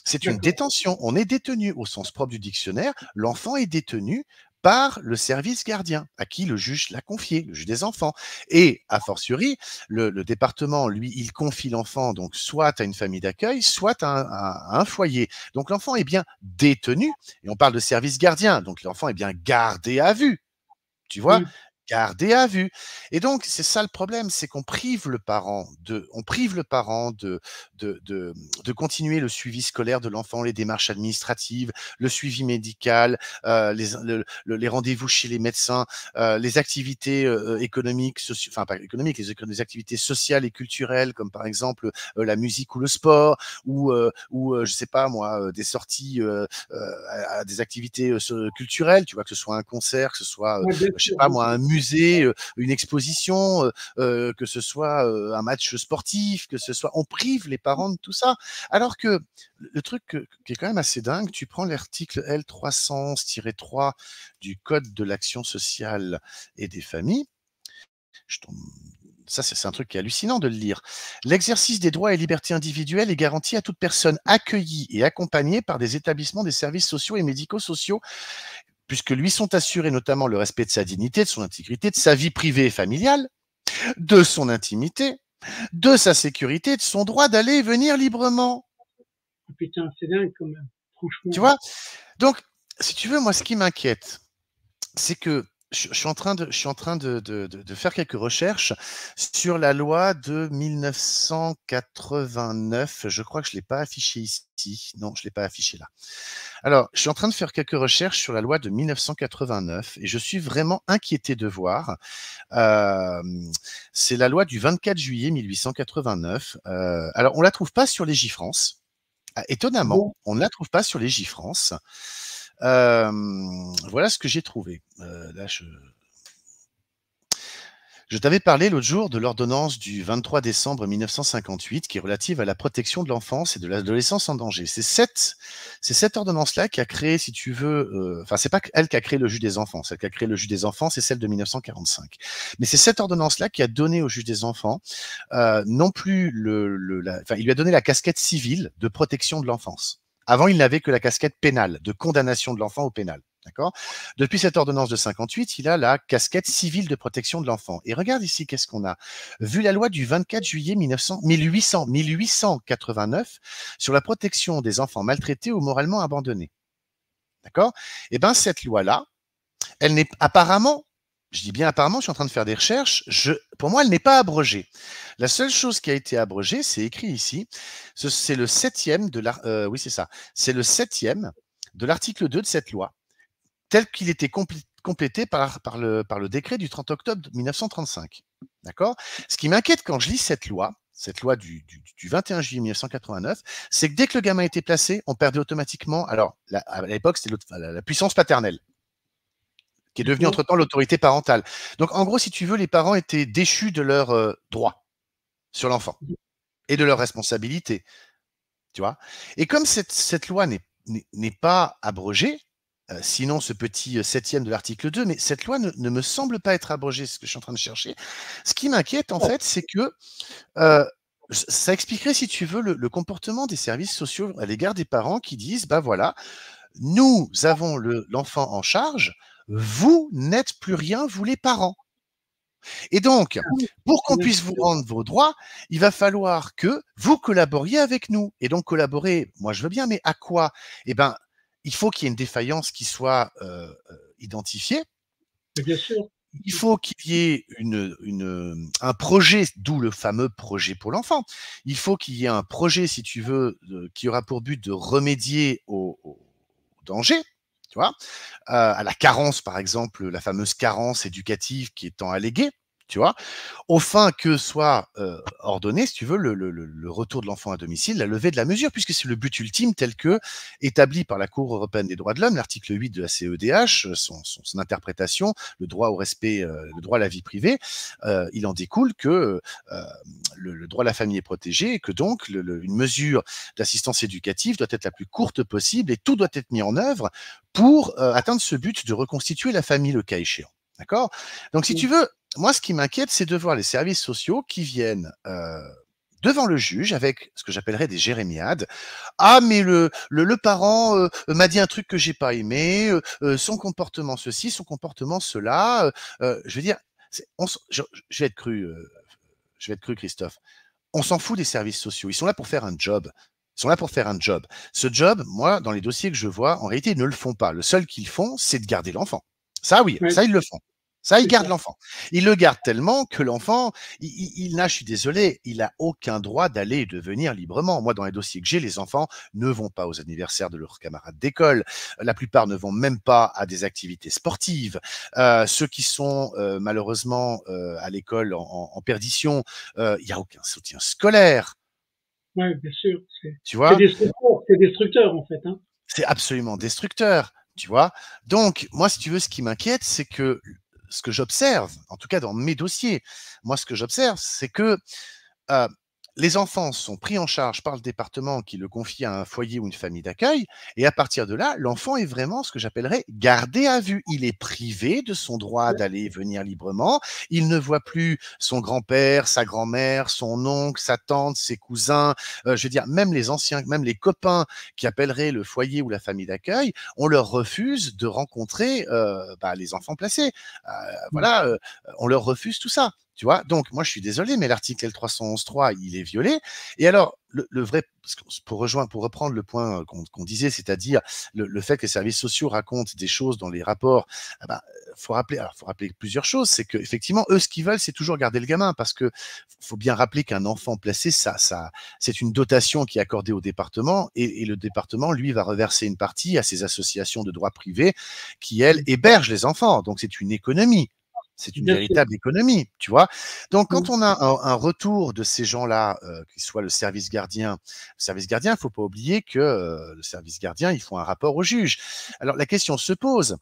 C'est une D'accord. détention. On est détenu au sens propre du dictionnaire. L'enfant est détenu par le service gardien, à qui le juge l'a confié, le juge des enfants. Et, a fortiori, le département, lui, il confie l'enfant donc soit à une famille d'accueil, soit à un foyer. Donc l'enfant est bien détenu, et on parle de service gardien, donc l'enfant est bien gardé à vue. Tu vois, Mmh. gardé à vue. Et donc, c'est ça le problème, c'est qu'on prive le parent de continuer le suivi scolaire de l'enfant, les démarches administratives, le suivi médical, les rendez-vous chez les médecins, les activités économiques, enfin pas économiques, les activités sociales et culturelles, comme par exemple la musique ou le sport, ou je sais pas moi, des sorties à des activités culturelles, tu vois, que ce soit un concert, que ce soit Ouais, bien je sais sûr, pas bien moi, sûr. un musée, une exposition, que ce soit un match sportif, que ce soit, on prive les parents de tout ça. Alors que le truc qui est quand même assez dingue, tu prends l'article L311-3 du Code de l'action sociale et des familles. Je tombe Ça, c'est un truc qui est hallucinant de le lire. L'exercice des droits et libertés individuelles est garanti à toute personne accueillie et accompagnée par des établissements des services sociaux et médico-sociaux, puisque lui sont assurés notamment le respect de sa dignité, de son intégrité, de sa vie privée et familiale, de son intimité, de sa sécurité, de son droit d'aller et venir librement. Putain, c'est dingue quand même, franchement. Tu vois? Donc, si tu veux, moi, ce qui m'inquiète, c'est que je suis en train de faire quelques recherches sur la loi de 1989. Je crois que je l'ai pas affiché ici. Non, je l'ai pas affiché là. Alors, je suis en train de faire quelques recherches sur la loi de 1989 et je suis vraiment inquiété de voir. C'est la loi du 24 juillet 1889. Alors, on la trouve pas sur Légifrance. Étonnamment, Bon, on ne la trouve pas sur Légifrance. Voilà ce que j'ai trouvé. Là, je t'avais parlé l'autre jour de l'ordonnance du 23 décembre 1958 qui est relative à la protection de l'enfance et de l'adolescence en danger. C'est cette ordonnance-là qui a créé, si tu veux, enfin, c'est pas elle qui a créé le juge des enfants. Celle qui a créé le juge des enfants, c'est celle de 1945. Mais c'est cette ordonnance-là qui a donné au juge des enfants, non plus enfin, il lui a donné la casquette civile de protection de l'enfance. Avant, il n'avait que la casquette pénale, de condamnation de l'enfant au pénal. D'accord? Depuis cette ordonnance de 58, il a la casquette civile de protection de l'enfant. Et regarde ici, qu'est-ce qu'on a? Vu la loi du 24 juillet 1889 sur la protection des enfants maltraités ou moralement abandonnés. D'accord? Eh bien, cette loi-là, elle n'est apparemment, je dis bien apparemment, je suis en train de faire des recherches, pour moi, elle n'est pas abrogée. La seule chose qui a été abrogée, c'est écrit ici, c'est le septième de oui, c'est ça. C'est le septième de l'article 2 de cette loi, tel qu'il était complété par le décret du 30 octobre 1935. D'accord? Ce qui m'inquiète quand je lis cette loi du 21 juillet 1989, c'est que dès que le gamin était placé, on perdait automatiquement, alors à l'époque, c'était la puissance paternelle, qui est devenue entre-temps l'autorité parentale. Donc en gros, si tu veux, les parents étaient déchus de leurs droits sur l'enfant et de leurs responsabilités. Tu vois? Et comme cette loi n'est pas abrogée, sinon ce petit septième de l'article 2, mais cette loi ne me semble pas être abrogée, c'est ce que je suis en train de chercher. Ce qui m'inquiète, en fait, c'est que ça expliquerait, si tu veux, le comportement des services sociaux à l'égard des parents qui disent, bah voilà, nous avons l'enfant en charge, vous n'êtes plus rien, vous les parents. Et donc, pour qu'on puisse vous rendre vos droits, il va falloir que vous collaboriez avec nous. Et donc, collaborer, moi je veux bien, mais à quoi? Eh ben, il faut qu'il y ait une défaillance qui soit identifiée. bien sûr. Il faut qu'il y ait un projet, d'où le fameux projet pour l'enfant. Il faut qu'il y ait un projet, si tu veux, qui aura pour but de remédier au danger, tu vois, à la carence, par exemple, la fameuse carence éducative qui est tant alléguée, tu vois, au fin que soit ordonné, si tu veux, le retour de l'enfant à domicile, la levée de la mesure, puisque c'est le but ultime tel que établi par la Cour européenne des droits de l'homme, l'article 8 de la CEDH, son interprétation, le droit au respect, le droit à la vie privée, il en découle que le droit à la famille est protégé et que donc une mesure d'assistance éducative doit être la plus courte possible et tout doit être mis en œuvre pour atteindre ce but de reconstituer la famille le cas échéant. D'accord? Donc si tu veux, moi ce qui m'inquiète, c'est de voir les services sociaux qui viennent devant le juge avec ce que j'appellerais des jérémiades. Ah mais le parent m'a dit un truc que j'ai pas aimé, son comportement ceci, son comportement cela. Je veux dire, je vais être cru, Christophe. On s'en fout des services sociaux. Ils sont là pour faire un job. Ils sont là pour faire un job. Ce job, moi, dans les dossiers que je vois, en réalité, ils ne le font pas. Le seul qu'ils font, c'est de garder l'enfant. Ça, oui, Ouais, ça, ils le font. Ça, ils c'est gardent ça. l'enfant. Ils le gardent tellement que l'enfant, il n'a, je suis désolé, il a aucun droit d'aller et de venir librement. Moi, dans les dossiers que j'ai, les enfants ne vont pas aux anniversaires de leurs camarades d'école. La plupart ne vont même pas à des activités sportives. Ceux qui sont malheureusement à l'école en perdition, il n'y a aucun soutien scolaire. Ouais, bien sûr. Tu vois, C'est destructeur en fait. Hein. c'est absolument destructeur. Tu vois, donc moi, si tu veux, ce qui m'inquiète, c'est que ce que j'observe, en tout cas dans mes dossiers, moi, ce que j'observe, c'est que euh, les enfants sont pris en charge par le département qui le confie à un foyer ou une famille d'accueil. Et à partir de là, l'enfant est vraiment ce que j'appellerais gardé à vue. Il est privé de son droit d'aller et venir librement. Il ne voit plus son grand-père, sa grand-mère, son oncle, sa tante, ses cousins. Je veux dire, même les anciens, même les copains qui appelleraient le foyer ou la famille d'accueil, on leur refuse de rencontrer les enfants placés. Voilà, on leur refuse tout ça. Tu vois, donc moi je suis désolé, mais l'article L311.3, il est violé. Et alors, le vrai, pour reprendre le point qu'on disait, c'est-à-dire le fait que les services sociaux racontent des choses dans les rapports, faut rappeler plusieurs choses. C'est que effectivement, eux, ce qu'ils veulent, c'est toujours garder le gamin, parce que faut bien rappeler qu'un enfant placé, c'est une dotation qui est accordée au département, et le département, lui, va reverser une partie à ces associations de droit privé qui, elles, hébergent les enfants. Donc c'est une économie. C'est une véritable économie, tu vois. Donc, quand on a un retour de ces gens-là, qu'il soit le service gardien, il faut pas oublier que le service gardien, ils font un rapport au juge. Alors, la question se pose,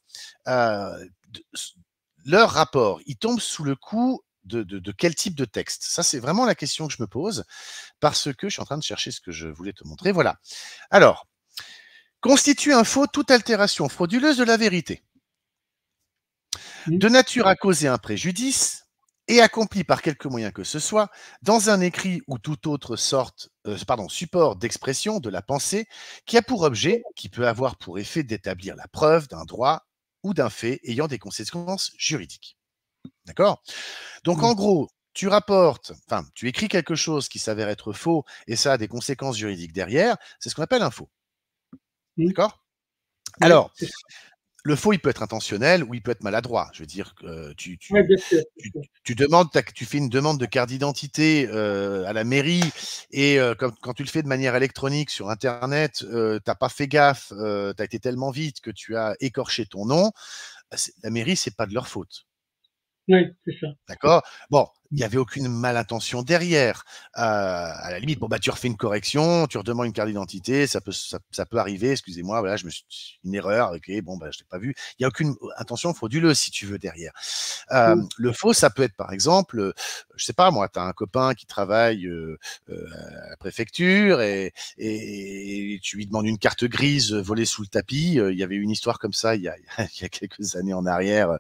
leur rapport, il tombe sous le coup de quel type de texte? Ça, c'est vraiment la question que je me pose, parce que je suis en train de chercher ce que je voulais te montrer. Voilà. Alors, constitue un faux toute altération frauduleuse de la vérité, de nature à causer un préjudice et accompli par quelque moyen que ce soit, dans un écrit ou toute autre support d'expression de la pensée, qui a pour objet, qui peut avoir pour effet d'établir la preuve d'un droit ou d'un fait ayant des conséquences juridiques. D'accord? Donc en gros, tu écris quelque chose qui s'avère être faux et ça a des conséquences juridiques derrière, c'est ce qu'on appelle un faux. D'accord? Alors, le faux, il peut être intentionnel ou il peut être maladroit. Je veux dire, tu fais une demande de carte d'identité à la mairie, et quand tu le fais de manière électronique sur Internet, t'as pas fait gaffe, tu as été tellement vite que tu as écorché ton nom. La mairie, c'est pas de leur faute. Oui, c'est ça. D'accord? Bon, il n'y avait aucune malintention derrière. À la limite, tu refais une correction, tu redemandes une carte d'identité, ça peut arriver, excusez-moi, voilà, une erreur, ok, je l'ai pas vu. Il n'y a aucune intention frauduleuse, si tu veux, derrière. Le faux, ça peut être, par exemple, je sais pas moi, tu as un copain qui travaille à la préfecture et tu lui demandes une carte grise volée sous le tapis. Il y avait une histoire comme ça il y a quelques années en arrière.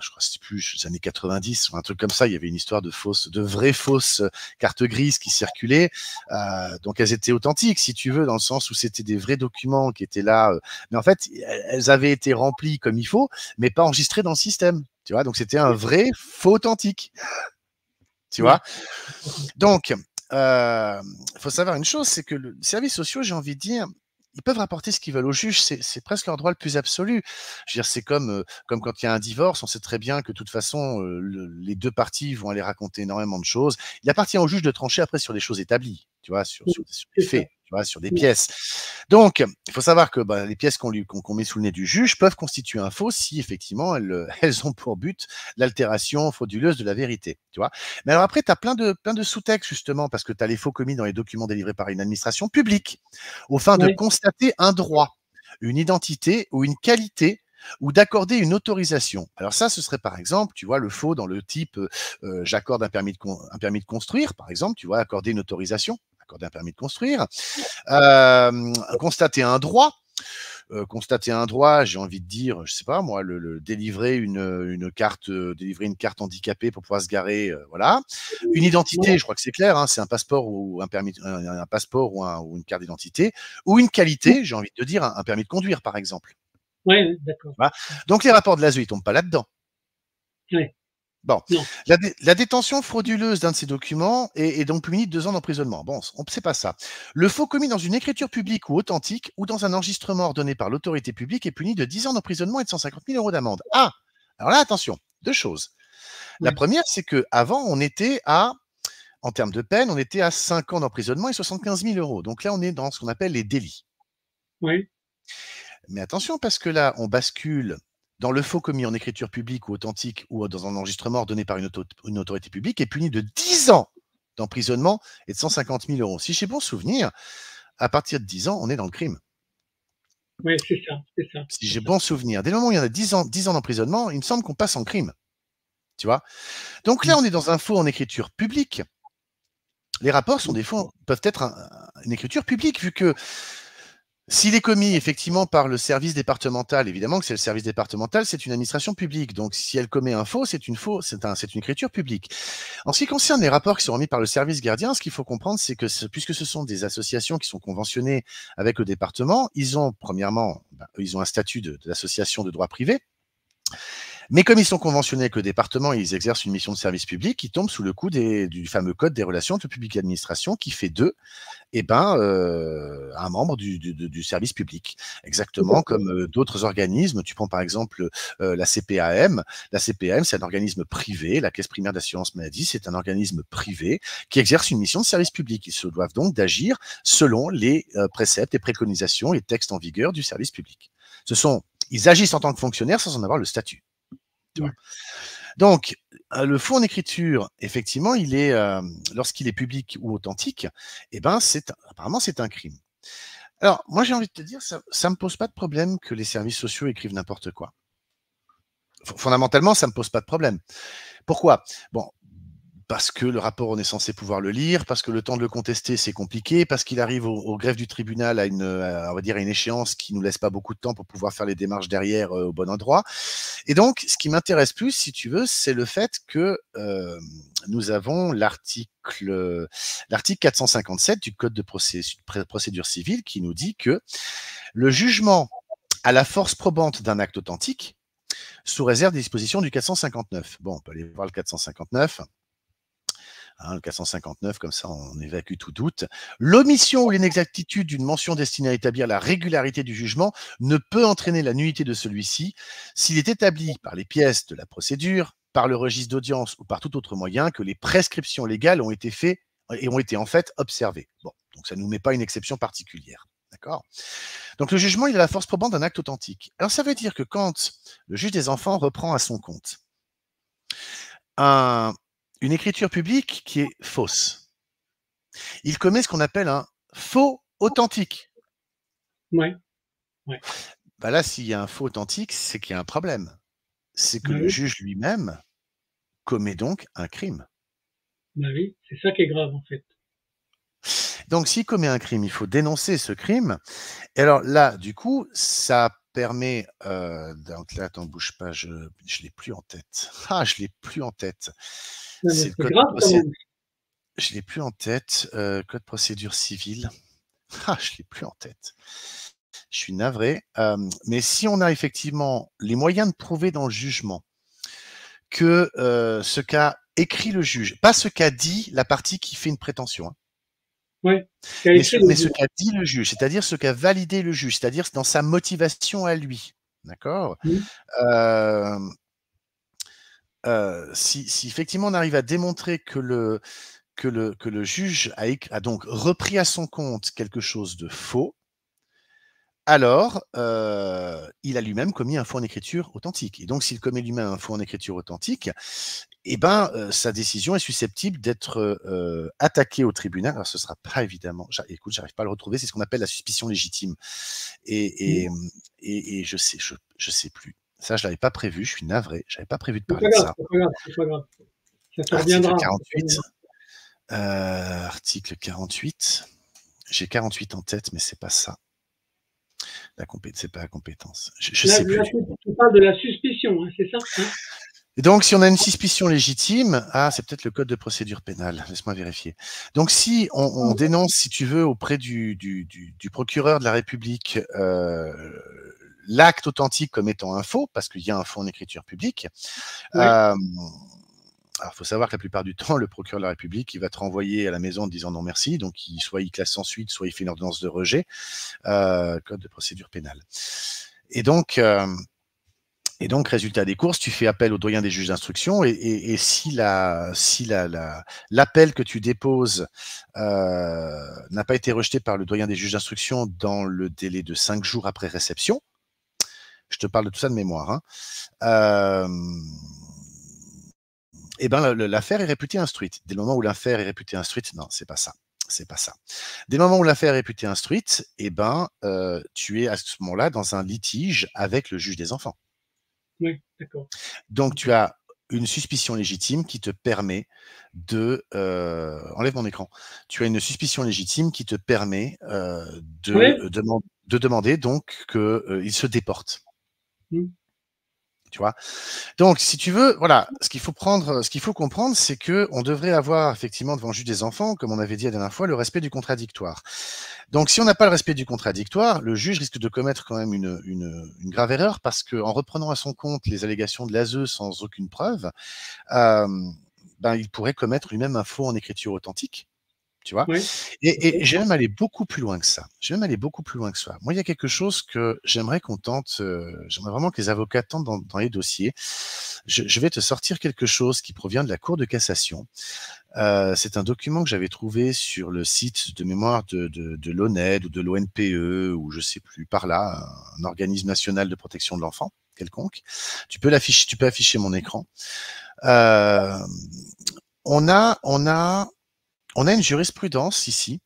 Je crois que c'était plus les années 90 ou un truc comme ça. Il y avait une histoire de vraies fausses cartes grises qui circulaient. Donc elles étaient authentiques, si tu veux, dans le sens où c'était des vrais documents qui étaient là. Mais en fait, elles avaient été remplies comme il faut, mais pas enregistrées dans le système. Tu vois, donc c'était un vrai faux authentique. Tu vois. Donc, faut savoir une chose, c'est que les services sociaux, j'ai envie de dire, ils peuvent rapporter ce qu'ils veulent au juge, c'est presque leur droit le plus absolu. Je veux dire, c'est comme quand il y a un divorce, on sait très bien que de toute façon, les deux parties vont aller raconter énormément de choses. Il appartient au juge de trancher après sur des choses établies, tu vois, sur des faits, tu vois, sur des pièces. Donc, il faut savoir que les pièces qu'on met sous le nez du juge peuvent constituer un faux si effectivement elles ont pour but l'altération frauduleuse de la vérité, tu vois. Mais alors après, tu as plein de sous-textes justement, parce que tu as les faux commis dans les documents délivrés par une administration publique, aux fins de constater un droit, une identité ou une qualité, ou d'accorder une autorisation. Alors ça, ce serait par exemple, tu vois, le faux dans le type j'accorde un permis de construire, par exemple, tu vois, accorder une autorisation, accorder un permis de construire, constater un droit. Constater un droit, j'ai envie de dire, je sais pas moi, délivrer une carte handicapée pour pouvoir se garer, voilà. Une identité, je crois que c'est clair, hein, c'est un passeport ou un permis, un passeport ou une carte d'identité, ou une qualité, j'ai envie de te dire, un permis de conduire, par exemple. Ouais, d'accord. Voilà. Donc les rapports de l'ASE, ils tombent pas là-dedans. Ouais. Bon, la détention frauduleuse d'un de ces documents est donc punie de 2 ans d'emprisonnement. Bon, c'est pas ça. Le faux commis dans une écriture publique ou authentique ou dans un enregistrement ordonné par l'autorité publique est puni de 10 ans d'emprisonnement et de 150 000 € d'amende. Ah, alors là, attention, 2 choses. La première, c'est que avant, en termes de peine, on était à 5 ans d'emprisonnement et 75 000 €. Donc là, on est dans ce qu'on appelle les délits. Oui. Mais attention, parce que là, on bascule dans le faux commis en écriture publique ou authentique ou dans un enregistrement ordonné par une autorité publique est puni de 10 ans d'emprisonnement et de 150 000 €. Si j'ai bon souvenir, à partir de 10 ans, on est dans le crime. Ouais, c'est ça, c'est ça, Si c'est j'ai ça. bon souvenir. Dès le moment où il y en a 10 ans d'emprisonnement, il me semble qu'on passe en crime. Tu vois? Donc là, Mmh. on est dans un faux en écriture publique. Les rapports sont Mmh. des faux, peuvent être une écriture publique, vu que s'il est commis effectivement par le service départemental, évidemment que c'est le service départemental, c'est une administration publique. Donc si elle commet un faux, c'est une écriture publique. En ce qui concerne les rapports qui sont remis par le service gardien, ce qu'il faut comprendre, c'est que puisque ce sont des associations qui sont conventionnées avec le département, ils ont premièrement, ils ont un statut d'association de droit privé. Mais comme ils sont conventionnés avec le département et ils exercent une mission de service public, ils tombent sous le coup du fameux code des relations entre le public et l'administration qui fait d'eux un membre du service public. Tout à Exactement fait. comme d'autres organismes. Tu prends par exemple la CPAM. La CPAM, c'est un organisme privé. La Caisse primaire d'assurance maladie, c'est un organisme privé qui exerce une mission de service public. Ils se doivent donc d'agir selon les préceptes et préconisations et textes en vigueur du service public. Ils agissent en tant que fonctionnaires sans en avoir le statut. Tu vois. Ouais. Donc, le faux en écriture, effectivement, lorsqu'il est public ou authentique, apparemment, c'est un crime. Alors, moi, j'ai envie de te dire, ça me pose pas de problème que les services sociaux écrivent n'importe quoi. Fondamentalement, ça me pose pas de problème. Pourquoi? Bon, parce que le rapport, on est censé pouvoir le lire, parce que le temps de le contester, c'est compliqué, parce qu'il arrive au greffe du tribunal on va dire, à une échéance qui nous laisse pas beaucoup de temps pour pouvoir faire les démarches derrière au bon endroit. Et donc, ce qui m'intéresse plus, si tu veux, c'est le fait que nous avons l'article 457 du Code de procédure civile qui nous dit que le jugement a la force probante d'un acte authentique sous réserve des dispositions du 459. Bon, on peut aller voir le 459. Le 459, comme ça on évacue tout doute. L'omission ou l'inexactitude d'une mention destinée à établir la régularité du jugement ne peut entraîner la nullité de celui-ci s'il est établi par les pièces de la procédure, par le registre d'audience ou par tout autre moyen que les prescriptions légales ont été faites et ont été en fait observées. Bon, donc ça ne nous met pas une exception particulière. D'accord? Donc le jugement, il a la force probante d'un acte authentique. Alors ça veut dire que quand le juge des enfants reprend à son compte une écriture publique qui est fausse, il commet ce qu'on appelle un faux authentique. Ouais, ouais. Bah là, s'il y a un faux authentique, c'est qu'il y a un problème. C'est que Bah le oui, juge lui-même commet donc un crime. bah oui, c'est ça qui est grave en fait. Donc s'il commet un crime, il faut dénoncer ce crime. Et alors là, du coup, ça permet, donc là, attends, bouge pas, je l'ai plus en tête. Ah, je l'ai plus en tête. Non, mais C'est le c'est code grave quand procé même. Je l'ai plus en tête, code procédure civile. Ah, je l'ai plus en tête. Je suis navré. Mais si on a effectivement les moyens de prouver dans le jugement que ce qu'a écrit le juge, pas ce qu'a dit la partie qui fait une prétention, hein, Ouais, ce qu'a écrit le mais ce juge. qu'a dit le juge, c'est-à-dire ce qu'a validé le juge, c'est-à-dire dans sa motivation à lui. D'accord. Mmh. euh, si effectivement on arrive à démontrer que le juge a donc repris à son compte quelque chose de faux, alors, il a lui-même commis un faux en écriture authentique. Et donc, s'il commet lui-même un faux en écriture authentique, sa décision est susceptible d'être attaquée au tribunal. Alors, ce sera pas évidemment. Écoute, j'arrive pas à le retrouver. C'est ce qu'on appelle la suspicion légitime. Et, et, Mmh. je sais plus. Ça, je l'avais pas prévu. Je suis navré. J'avais pas prévu de C'est parler pas de grave, ça. c'est pas grave, c'est pas grave. Ça te Article reviendra, ça te 48. reviendra. Article 48. J'ai 48 en tête, mais c'est pas ça. C'est pas la compétence. Je Là sais là, plus. tu parles de la suspicion, hein, c'est ça? Hein? Et donc, si on a une suspicion légitime, c'est peut-être le code de procédure pénale. Laisse-moi vérifier. Donc, si on dénonce, si tu veux, auprès du procureur de la République l'acte authentique comme étant un faux, parce qu'il y a un faux en écriture publique. Ouais. Alors, il faut savoir que la plupart du temps, le procureur de la République, il va te renvoyer à la maison en te disant non merci. Donc, soit il classe sans suite, soit il fait une ordonnance de rejet. Code de procédure pénale. Et donc, résultat des courses, tu fais appel au doyen des juges d'instruction et si l'appel que tu déposes n'a pas été rejeté par le doyen des juges d'instruction dans le délai de 5 jours après réception, je te parle de tout ça de mémoire, hein, l'affaire est réputée instruite. Dès le moment où l'affaire est réputée instruite, non, c'est pas ça. C'est pas ça. Dès le moment où l'affaire est réputée instruite, eh ben, tu es à ce moment-là dans un litige avec le juge des enfants. Oui, d'accord. Donc tu as une suspicion légitime qui te permet de, enlève mon écran. Tu as une suspicion légitime qui te permet, Oui. de demander donc que, il se déporte. Mmh. Tu vois? Donc, si tu veux, voilà, ce qu'il faut comprendre, c'est que on devrait avoir effectivement devant le juge des enfants, comme on avait dit la dernière fois, le respect du contradictoire. Donc, si on n'a pas le respect du contradictoire, le juge risque de commettre quand même une grave erreur parce qu'en reprenant à son compte les allégations de l'ASE sans aucune preuve, ben, il pourrait commettre lui-même un faux en écriture authentique. Tu vois? Ouais. Et OK. j'ai même allé beaucoup plus loin que ça. Je vais même aller beaucoup plus loin que ça. Moi, il y a quelque chose que j'aimerais qu'on tente, j'aimerais vraiment que les avocats tentent dans les dossiers. Je vais te sortir quelque chose qui provient de la Cour de cassation. C'est un document que j'avais trouvé sur le site de mémoire de l'ONED ou de l'ONPE ou je sais plus, par là, un organisme national de protection de l'enfant quelconque. Tu peux afficher mon écran. Heu, on a une jurisprudence ici,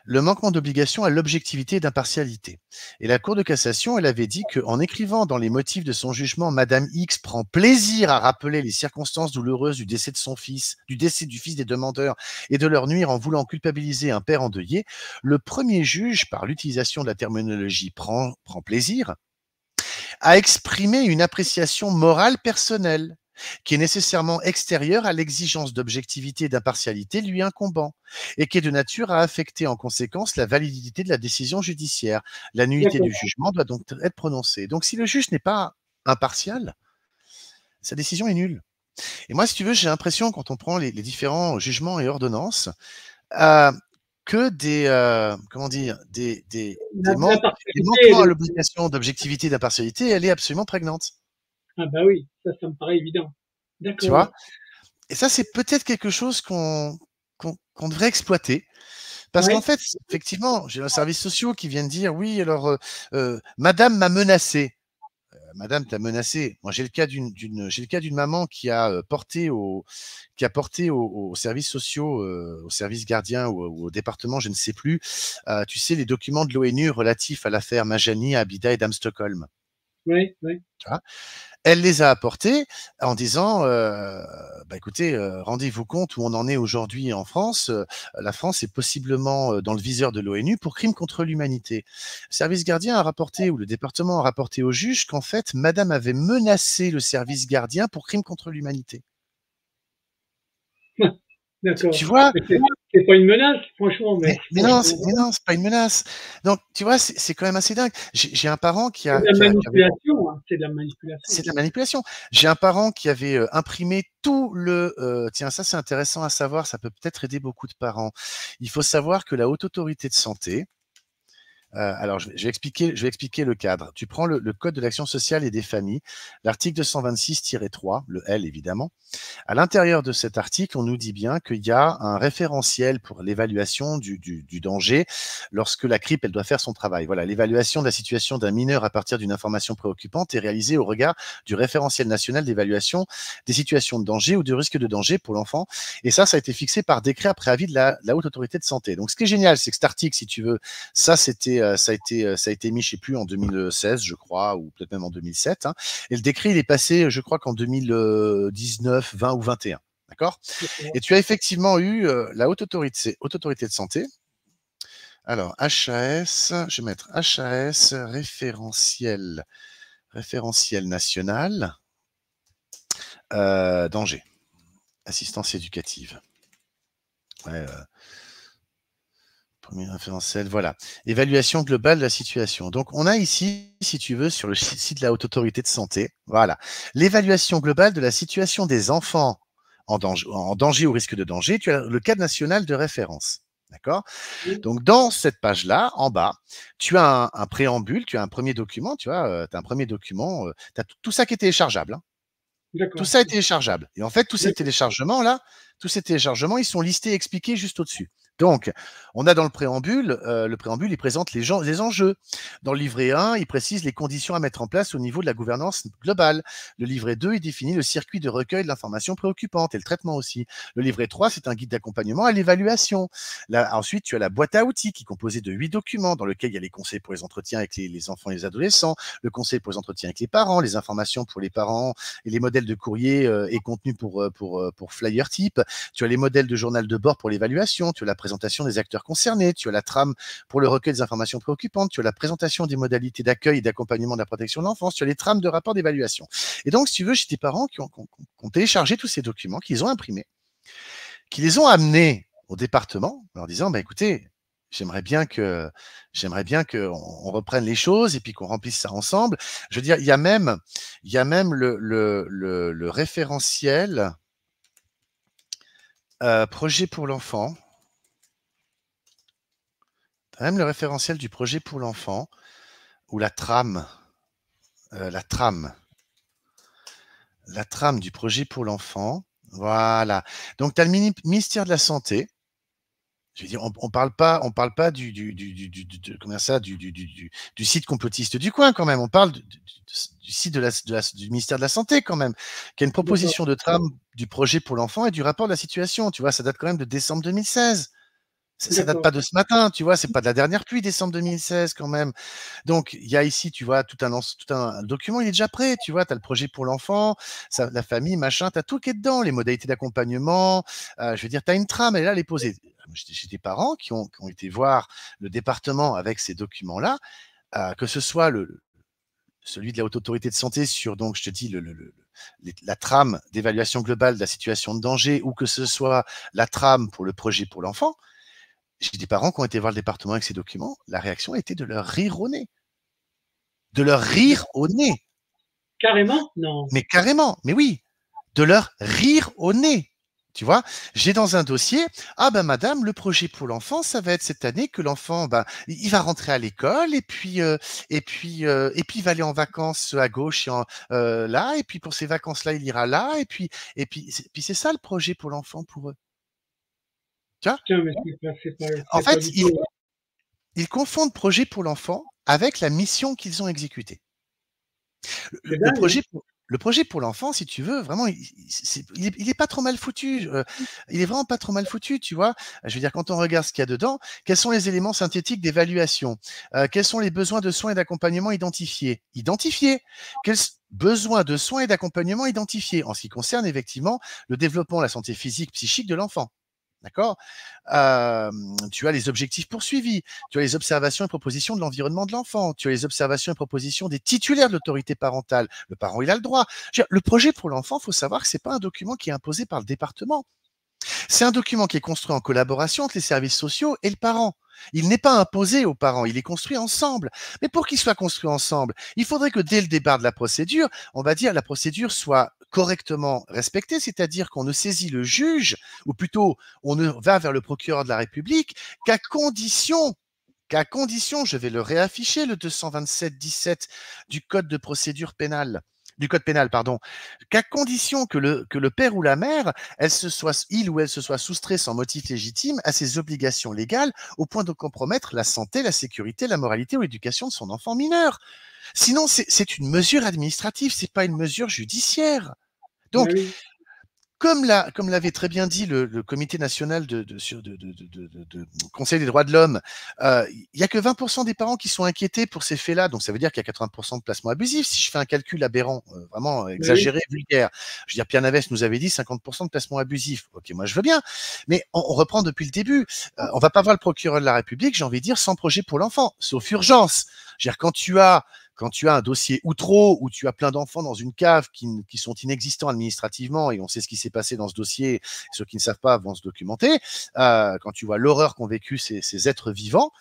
le manquement d'obligation à l'objectivité et d'impartialité. Et la Cour de cassation, elle avait dit qu'en écrivant dans les motifs de son jugement, Madame X prend plaisir à rappeler les circonstances douloureuses du décès de son fils, du décès du fils des demandeurs et de leur nuire en voulant culpabiliser un père endeuillé, le premier juge, par l'utilisation de la terminologie prend plaisir, a exprimé une appréciation morale personnelle qui est nécessairement extérieure à l'exigence d'objectivité et d'impartialité lui incombant, et qui est de nature à affecter en conséquence la validité de la décision judiciaire. La nullité du D'accord. jugement doit donc être prononcée. Donc si le juge n'est pas impartial, sa décision est nulle. Et moi, si tu veux, j'ai l'impression, quand on prend les différents jugements et ordonnances, euh, que comment dire, des L'impartialité, elle manquements est à aussi. l'obligation d'objectivité et d'impartialité, elle est absolument prégnante. Ah bah oui, ça me paraît évident. Tu D'accord. vois? Et ça, c'est peut-être quelque chose qu'on devrait exploiter. Parce qu'en Ouais. fait, effectivement, j'ai un service social qui vient de dire: «Oui, alors, madame m'a menacé». Madame t'a menacé. Moi, j'ai le cas d'une maman qui a porté aux services sociaux, aux services gardiens ou au département, je ne sais plus, tu sais, les documents de l'ONU relatifs à l'affaire Majani, Abida et Dame Stockholm, Ouais, ouais. tu vois? Elle les a apportés en disant, bah, écoutez, rendez-vous compte où on en est aujourd'hui en France. La France est possiblement, dans le viseur de l'ONU pour crime contre l'humanité. Le service gardien a rapporté ou le département a rapporté au juge qu'en fait, madame avait menacé le service gardien pour crime contre l'humanité. Tu D'accord. vois? Mais c'est pas une menace, franchement, mais franchement, Mais non, c'est pas une menace. Donc tu vois, c'est quand même assez dingue. J'ai un parent c'est de la qui avait manipulation, hein, c'est de la manipulation. c'est de la manipulation. J'ai un parent qui avait, imprimé tout le, tiens, ça c'est intéressant à savoir, ça peut peut-être aider beaucoup de parents. Il faut savoir que la Haute Autorité de Santé, alors je vais expliquer le cadre. Tu prends le code de l'action sociale et des familles, l'article 226-3, le L évidemment. À l'intérieur de cet article, on nous dit bien qu'il y a un référentiel pour l'évaluation du danger lorsque la CRIP, elle doit faire son travail. Voilà, l'évaluation de la situation d'un mineur à partir d'une information préoccupante est réalisée au regard du référentiel national d'évaluation des situations de danger ou de risque de danger pour l'enfant. Et ça a été fixé par décret après avis de la Haute Autorité de Santé. Donc, ce qui est génial, c'est que cet article, si tu veux, ça a été mis, je sais plus, en 2016, je crois, ou peut-être même en 2007. Hein. Et le décret, il est passé, je crois qu'en 2019, 20 ou 21. D'accord? D'accord. Et tu as effectivement eu la haute autorité de santé. Alors, HAS, je vais mettre HAS référentiel national, danger, assistance éducative. Ouais, premier référentiel, voilà. Évaluation globale de la situation. Donc, on a ici, si tu veux, sur le site de la Haute Autorité de Santé, voilà, l'évaluation globale de la situation des enfants en danger ou risque de danger. Tu as le cadre national de référence. D'accord? Oui, Donc, dans cette page-là, en bas, tu as un préambule, tu as un premier document, tu vois, tu as un premier document, tu as tout ça qui est téléchargeable. Hein. Tout d'accord. ça est téléchargeable. Et en fait, tous ces D'accord. téléchargements-là, Tous ces téléchargements, ils sont listés et expliqués juste au-dessus. Donc, on a dans le préambule, il présente les enjeux. Dans le livret 1, il précise les conditions à mettre en place au niveau de la gouvernance globale. Le livret 2, il définit le circuit de recueil de l'information préoccupante et le traitement aussi. Le livret 3, c'est un guide d'accompagnement à l'évaluation. Ensuite, tu as la boîte à outils qui est composée de 8 documents dans lequel il y a les conseils pour les entretiens avec les enfants et les adolescents, le conseil pour les entretiens avec les parents, les informations pour les parents et les modèles de courrier et contenus pour flyer type. Tu as les modèles de journal de bord pour l'évaluation, tu as la présentation des acteurs concernés, tu as la trame pour le recueil des informations préoccupantes, tu as la présentation des modalités d'accueil et d'accompagnement de la protection de l'enfance, tu as les trames de rapport d'évaluation. Et donc, si tu veux, j'ai des parents qui ont téléchargé tous ces documents, qui les ont imprimés, qui les ont amenés au département en leur disant, bah, écoutez, j'aimerais bien qu'on reprenne les choses et puis qu'on remplisse ça ensemble. Je veux dire, il y a même le référentiel projet pour l'enfant. Même le référentiel du projet pour l'enfant ou la trame du projet pour l'enfant. Voilà. Donc, tu as le ministère de la Santé. Je veux dire, on parle pas du site complotiste du coin quand même. On parle du site du ministère de la Santé quand même, qui a une proposition de trame du projet pour l'enfant et du rapport de la situation. Tu vois, ça date quand même de décembre 2016. Ça date pas de ce matin, tu vois, c'est pas de la dernière pluie, décembre 2016 quand même. Donc, il y a ici, tu vois, tout un document, il est déjà prêt, tu vois, tu as le projet pour l'enfant, la famille, machin, tu as tout qui est dedans, les modalités d'accompagnement, je veux dire, tu as une trame, elle est là, elle est posée. J'ai des parents qui ont été voir le département avec ces documents-là, que ce soit celui de la Haute Autorité de Santé sur, donc, je te dis, la trame d'évaluation globale de la situation de danger, ou que ce soit la trame pour le projet pour l'enfant. J'ai des parents qui ont été voir le département avec ces documents. La réaction a été de leur rire au nez. De leur rire au nez. Carrément? Non. Mais carrément, mais oui. De leur rire au nez. Tu vois, j'ai dans un dossier, ah ben madame, le projet pour l'enfant, ça va être cette année que l'enfant, ben, il va rentrer à l'école et puis il va aller en vacances à gauche et là, et puis pour ces vacances-là, il ira là, et puis c'est ça le projet pour l'enfant pour eux. Tu vois? Tiens, mais En c'est pas fait, du tout. ils confondent projet pour l'enfant avec la mission qu'ils ont exécutée. C'est Le dingue, hein? projet pour l'enfant, si tu veux, vraiment, il est pas trop mal foutu. Il est vraiment pas trop mal foutu, tu vois. Je veux dire, quand on regarde ce qu'il y a dedans, quels sont les éléments synthétiques d'évaluation? Quels sont les besoins de soins et d'accompagnement identifiés? Identifiés. Quels besoins de soins et d'accompagnement identifiés en ce qui concerne effectivement le développement de la santé physique, psychique de l'enfant? D'accord. Tu as les objectifs poursuivis, tu as les observations et propositions de l'environnement de l'enfant, tu as les observations et propositions des titulaires de l'autorité parentale. Le parent, il a le droit. Le projet pour l'enfant, il faut savoir que ce n'est pas un document qui est imposé par le département. C'est un document qui est construit en collaboration entre les services sociaux et le parent. Il n'est pas imposé aux parents, il est construit ensemble. Mais pour qu'il soit construit ensemble, il faudrait que dès le départ de la procédure, on va dire la procédure soit correctement respectée, c'est-à-dire qu'on ne saisit le juge, ou plutôt on ne va vers le procureur de la République qu'à condition, je vais le réafficher, le 227-17 du Code de procédure pénale, du Code pénal, pardon, qu'à condition que le père ou la mère, il ou elle se soit soustrait sans motif légitime à ses obligations légales au point de compromettre la santé, la sécurité, la moralité ou l'éducation de son enfant mineur. Sinon, c'est une mesure administrative, c'est pas une mesure judiciaire. Donc, Oui. comme l'avait très bien dit le Comité national de Conseil des droits de l'homme, il n'y a que 20% des parents qui sont inquiétés pour ces faits-là. Donc, ça veut dire qu'il y a 80% de placements abusifs. Si je fais un calcul aberrant, vraiment exagéré, vulgaire, je veux dire, Pierre Navès nous avait dit 50% de placements abusifs. Ok, moi, je veux bien. Mais on reprend depuis le début. On va pas voir le procureur de la République, j'ai envie de dire, sans projet pour l'enfant, sauf urgence. Je veux dire, quand tu as un dossier ou trop, où tu as plein d'enfants dans une cave qui sont inexistants administrativement, et on sait ce qui s'est passé dans ce dossier, ceux qui ne savent pas vont se documenter, quand tu vois l'horreur qu'ont vécu ces êtres vivants,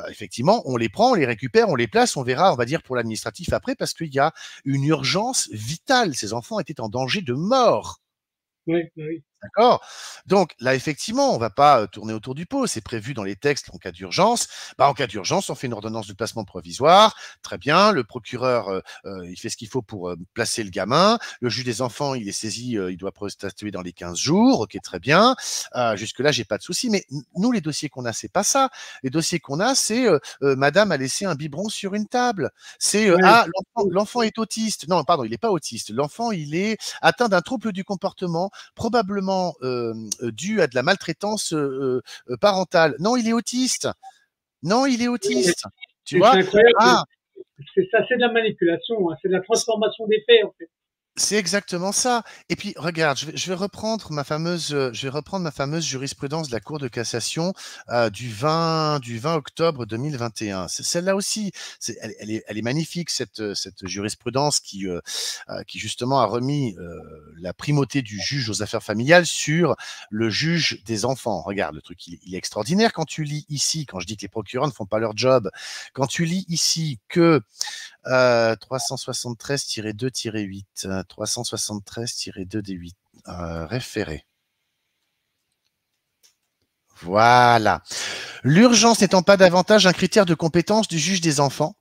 effectivement, on les prend, on les récupère, on les place, on verra, on va dire, pour l'administratif après, parce qu'il y a une urgence vitale. Ces enfants étaient en danger de mort. Oui, oui. D'accord? Donc là, effectivement, on ne va pas tourner autour du pot. C'est prévu dans les textes en cas d'urgence. Bah, en cas d'urgence, on fait une ordonnance de placement provisoire. Très bien. Le procureur, il fait ce qu'il faut pour placer le gamin. Le juge des enfants, il est saisi, il doit statuer dans les 15 jours. OK, très bien. Jusque-là, j'ai pas de souci. Mais nous, les dossiers qu'on a, c'est pas ça. Les dossiers qu'on a, c'est madame a laissé un biberon sur une table. C'est Ouais. l'enfant est autiste. Non, pardon, il n'est pas autiste. L'enfant, il est atteint d'un trouble du comportement probablement dû à de la maltraitance parentale. Non, il est autiste. Non, il est autiste. Tu C'est vois? incroyable. Ah, C'est ça, c'est de la manipulation, hein, c'est de la transformation des faits, en fait. c'est exactement ça. Et puis, regarde, je vais reprendre ma fameuse jurisprudence de la Cour de cassation du 20 octobre 2021. Celle-là aussi, elle est magnifique, cette jurisprudence qui justement a remis la primauté du juge aux affaires familiales sur le juge des enfants. Regarde, le truc, il est extraordinaire quand tu lis ici, quand je dis que les procureurs ne font pas leur job, quand tu lis ici que 373-2-8, 373-2D8, référé. Voilà. L'urgence n'étant pas davantage un critère de compétence du juge des enfants,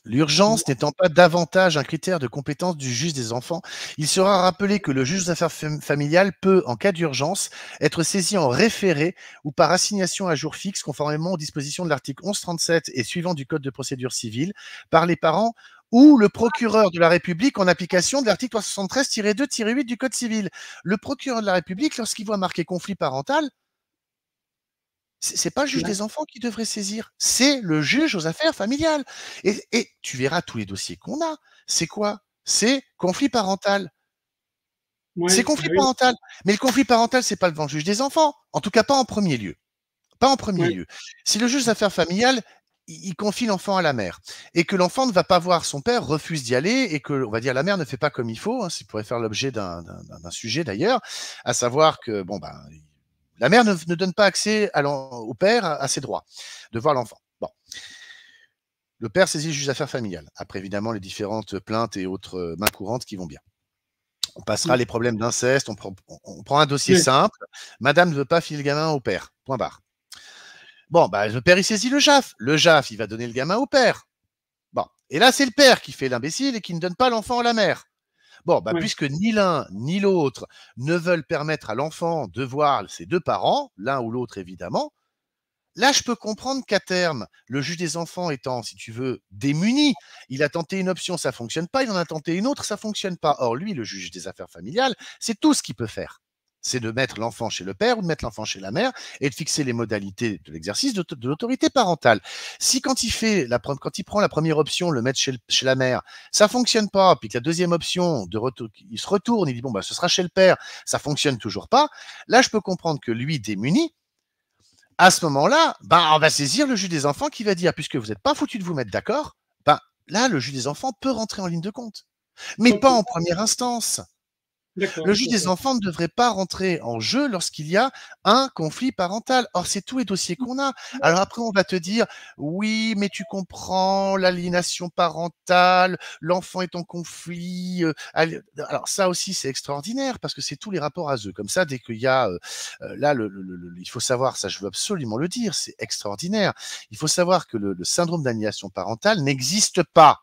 l'urgence n'étant pas davantage un critère de compétence du juge des enfants, il sera rappelé que le juge des affaires familiales peut, en cas d'urgence, être saisi en référé ou par assignation à jour fixe, conformément aux dispositions de l'article 1137 et suivant du Code de procédure civile, par les parents ou le procureur de la République en application de l'article 373-2-8 du Code civil. Le procureur de la République, lorsqu'il voit marqué conflit parental, c'est pas le juge des enfants qui devrait saisir, c'est le juge aux affaires familiales. Et tu verras tous les dossiers qu'on a. C'est quoi? C'est conflit parental. C'est Ouais, conflit oui, parental. Mais le conflit parental, c'est pas devant le juge des enfants. En tout cas, pas en premier lieu. Pas en premier ouais, lieu. Si le juge aux affaires familiales, il confie l'enfant à la mère et que l'enfant ne va pas voir son père, refuse d'y aller et que, on va dire, la mère ne fait pas comme il faut, hein, ça pourrait faire l'objet d'un sujet d'ailleurs, à savoir que, bon, ben, la mère ne donne pas accès au père à ses droits de voir l'enfant. Bon. Le père saisit le juge d'affaires familiales, après évidemment les différentes plaintes et autres mains courantes qui vont bien. On passera les problèmes d'inceste, on prend un dossier ouais, simple. Madame ne veut pas filer le gamin au père. Point barre. Bon, bah, le père, il saisit le JAF. Le JAF, il va donner le gamin au père. Bon. Et là, c'est le père qui fait l'imbécile et qui ne donne pas l'enfant à la mère. Bon, bah, ouais, puisque ni l'un ni l'autre ne veulent permettre à l'enfant de voir ses deux parents, l'un ou l'autre évidemment, là, je peux comprendre qu'à terme, le juge des enfants étant, si tu veux, démuni, il a tenté une option, ça fonctionne pas, il en a tenté une autre, ça fonctionne pas. Or, lui, le juge des affaires familiales, c'est tout ce qu'il peut faire. C'est de mettre l'enfant chez le père ou de mettre l'enfant chez la mère et de fixer les modalités de l'exercice de l'autorité parentale. Si quand il prend la première option, le mettre chez la mère, ça fonctionne pas, puis que la deuxième option, il se retourne, il dit bon, bah, ce sera chez le père, ça fonctionne toujours pas, là, je peux comprendre que lui, démuni, à ce moment-là, ben, on va saisir le juge des enfants qui va dire, puisque vous n'êtes pas foutu de vous mettre d'accord, ben, là, le juge des enfants peut rentrer en ligne de compte. Mais ok, pas en première instance. Le d'accord, juge des enfants ne devrait pas rentrer en jeu lorsqu'il y a un conflit parental. Or, c'est tous les dossiers qu'on a. Alors après, on va te dire, oui, mais tu comprends l'aliénation parentale, l'enfant est en conflit. Alors ça aussi, c'est extraordinaire parce que c'est tous les rapports à eux. Comme ça, dès qu'il y a, là, il faut savoir, ça je veux absolument le dire, c'est extraordinaire. Il faut savoir que le syndrome d'aliénation parentale n'existe pas.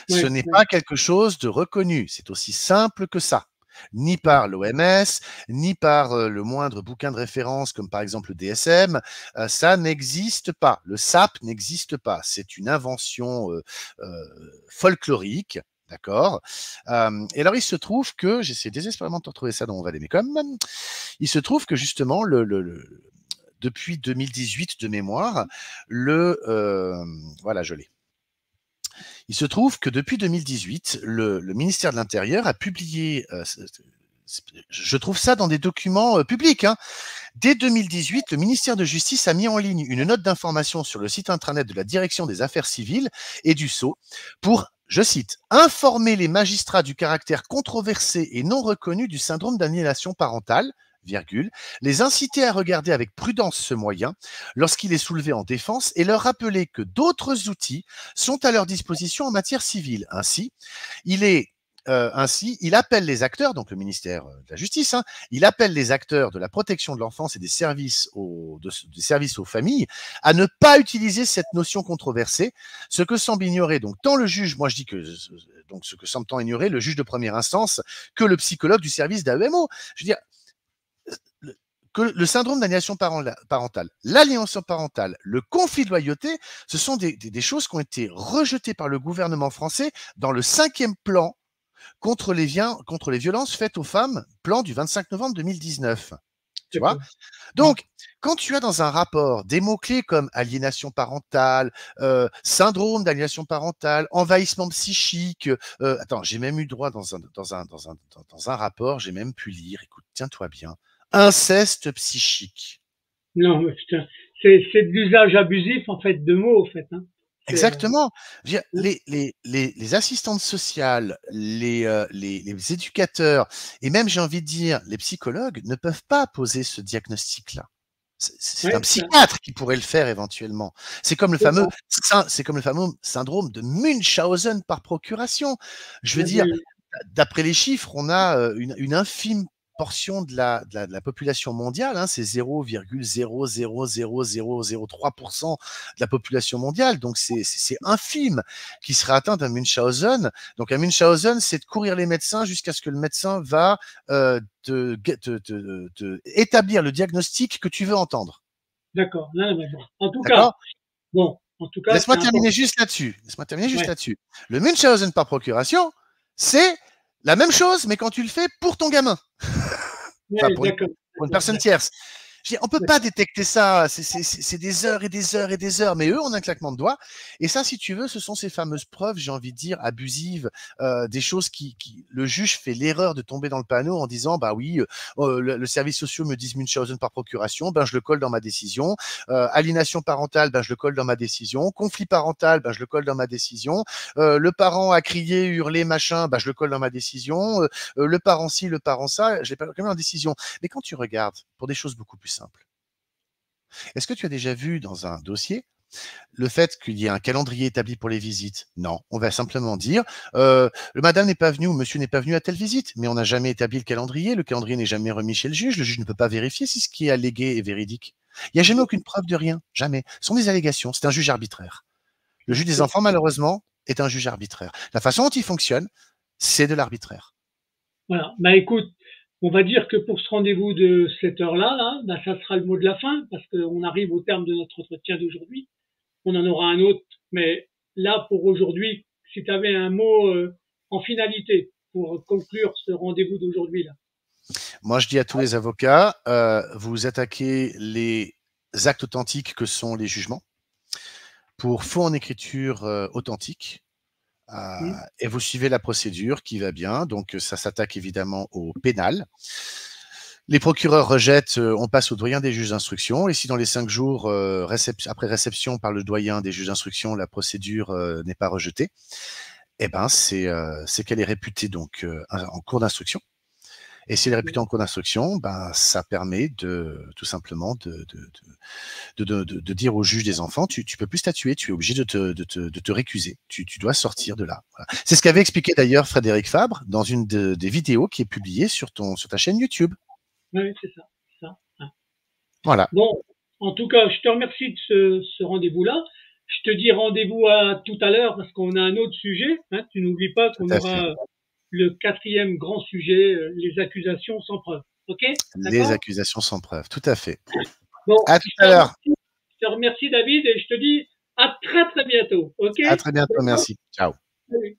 Ce ouais, n'est ouais, pas quelque chose de reconnu. C'est aussi simple que ça. Ni par l'OMS, ni par le moindre bouquin de référence comme par exemple le DSM, ça n'existe pas. Le SAP n'existe pas. C'est une invention folklorique, d'accord. Et alors il se trouve que, j'essaie désespérément de retrouver ça dans mon Vademecum, il se trouve que justement, depuis 2018 de mémoire, voilà, je l'ai. Il se trouve que depuis 2018, le ministère de l'Intérieur a publié, je trouve ça dans des documents publics, hein. Dès 2018, le ministère de Justice a mis en ligne une note d'information sur le site intranet de la Direction des Affaires civiles et du Sceau pour, je cite, informer les magistrats du caractère controversé et non reconnu du syndrome d'aliénation parentale, virgule, les inciter à regarder avec prudence ce moyen lorsqu'il est soulevé en défense et leur rappeler que d'autres outils sont à leur disposition en matière civile. Ainsi, il est ainsi, il appelle les acteurs, donc le ministère de la Justice, hein, il appelle les acteurs de la protection de l'enfance et des services aux familles à ne pas utiliser cette notion controversée, ce que semble ignorer donc tant le juge, moi je dis que donc ce que semble tant ignorer le juge de première instance que le psychologue du service d'AEMO. Je veux dire, que le syndrome d'aliénation parentale, l'aliénation parentale, le conflit de loyauté, ce sont des choses qui ont été rejetées par le gouvernement français dans le 5e plan contre les violences faites aux femmes, plan du 25 novembre 2019. Tu vois? Donc, quand tu as dans un rapport des mots-clés comme aliénation parentale, syndrome d'aliénation parentale, envahissement psychique, attends, j'ai même eu droit dans un rapport, j'ai même pu lire, écoute, tiens-toi bien, inceste psychique. Non, mais putain, c'est de l'usage abusif en fait de mots, en fait. Hein. Exactement. Les assistantes sociales, les éducateurs et même, j'ai envie de dire, les psychologues ne peuvent pas poser ce diagnostic-là. C'est un psychiatre qui pourrait le faire éventuellement. C'est comme le fameux syndrome de Munchausen par procuration. Je veux dire, d'après les chiffres, on a une infime portion de la population mondiale, hein, c'est 0,00003% de la population mondiale, donc c'est infime qui serait atteint d'un Munchausen. Donc un Munchausen, c'est de courir les médecins jusqu'à ce que le médecin va établir le diagnostic que tu veux entendre. D'accord. En tout cas, bon, en tout cas, laisse-moi terminer juste là-dessus. Le Munchausen par procuration, c'est la même chose, mais quand tu le fais pour ton gamin. Enfin, pour une personne tierce. On peut pas détecter ça. C'est des heures et des heures et des heures. Mais eux, on a un claquement de doigts. Et ça, si tu veux, ce sont ces fameuses preuves, j'ai envie de dire, abusives, des choses qui le juge fait l'erreur de tomber dans le panneau en disant, bah oui, le service social me dit Munchausen par procuration, ben je le colle dans ma décision. Aliénation parentale, ben je le colle dans ma décision. Conflit parental, ben je le colle dans ma décision. Le parent a crié, hurlé, machin, ben je le colle dans ma décision. Le parent ci, le parent ça, j'ai pas quand même en décision. Mais quand tu regardes pour des choses beaucoup plus simple. Est-ce que tu as déjà vu dans un dossier le fait qu'il y ait un calendrier établi pour les visites? Non, on va simplement dire le madame n'est pas venue ou monsieur n'est pas venu à telle visite, mais on n'a jamais établi le calendrier n'est jamais remis chez le juge ne peut pas vérifier si ce qui est allégué est véridique. Il n'y a jamais aucune preuve de rien, jamais. Ce sont des allégations, c'est un juge arbitraire. Le juge des enfants, malheureusement, est un juge arbitraire. La façon dont il fonctionne, c'est de l'arbitraire. Voilà, bah écoute, on va dire que pour ce rendez-vous de cette heure-là, bah, ça sera le mot de la fin, parce qu'on arrive au terme de notre entretien d'aujourd'hui. On en aura un autre, mais là, pour aujourd'hui, si tu avais un mot en finalité pour conclure ce rendez-vous d'aujourd'hui là. Moi, je dis à tous les avocats, vous attaquez les actes authentiques que sont les jugements pour faux en écriture authentique. Et vous suivez la procédure qui va bien. Donc, ça s'attaque évidemment au pénal. Les procureurs rejettent, on passe au doyen des juges d'instruction. Et si dans les 5 jours, après réception par le doyen des juges d'instruction, la procédure n'est pas rejetée, eh ben, c'est qu'elle est réputée donc en cours d'instruction. Et si elle est réputée en cours d'instruction, ben, ça permet tout simplement de dire au juge des enfants, tu peux plus statuer, tu es obligé de te récuser, tu dois sortir de là. Voilà. C'est ce qu'avait expliqué d'ailleurs Frédéric Fabre dans une des vidéos qui est publiée sur ta chaîne YouTube. Oui, c'est ça. Hein. Voilà. Bon, en tout cas, je te remercie de ce rendez-vous-là. Je te dis rendez-vous à tout à l'heure parce qu'on a un autre sujet. Hein. Tu n'oublies pas qu'on aura le 4e grand sujet, les accusations sans preuve. Ok? Les accusations sans preuve, tout à fait. Bon, à tout à l'heure. Je te remercie David et je te dis à très très bientôt. Ok? À très bientôt, merci. Ciao. Salut.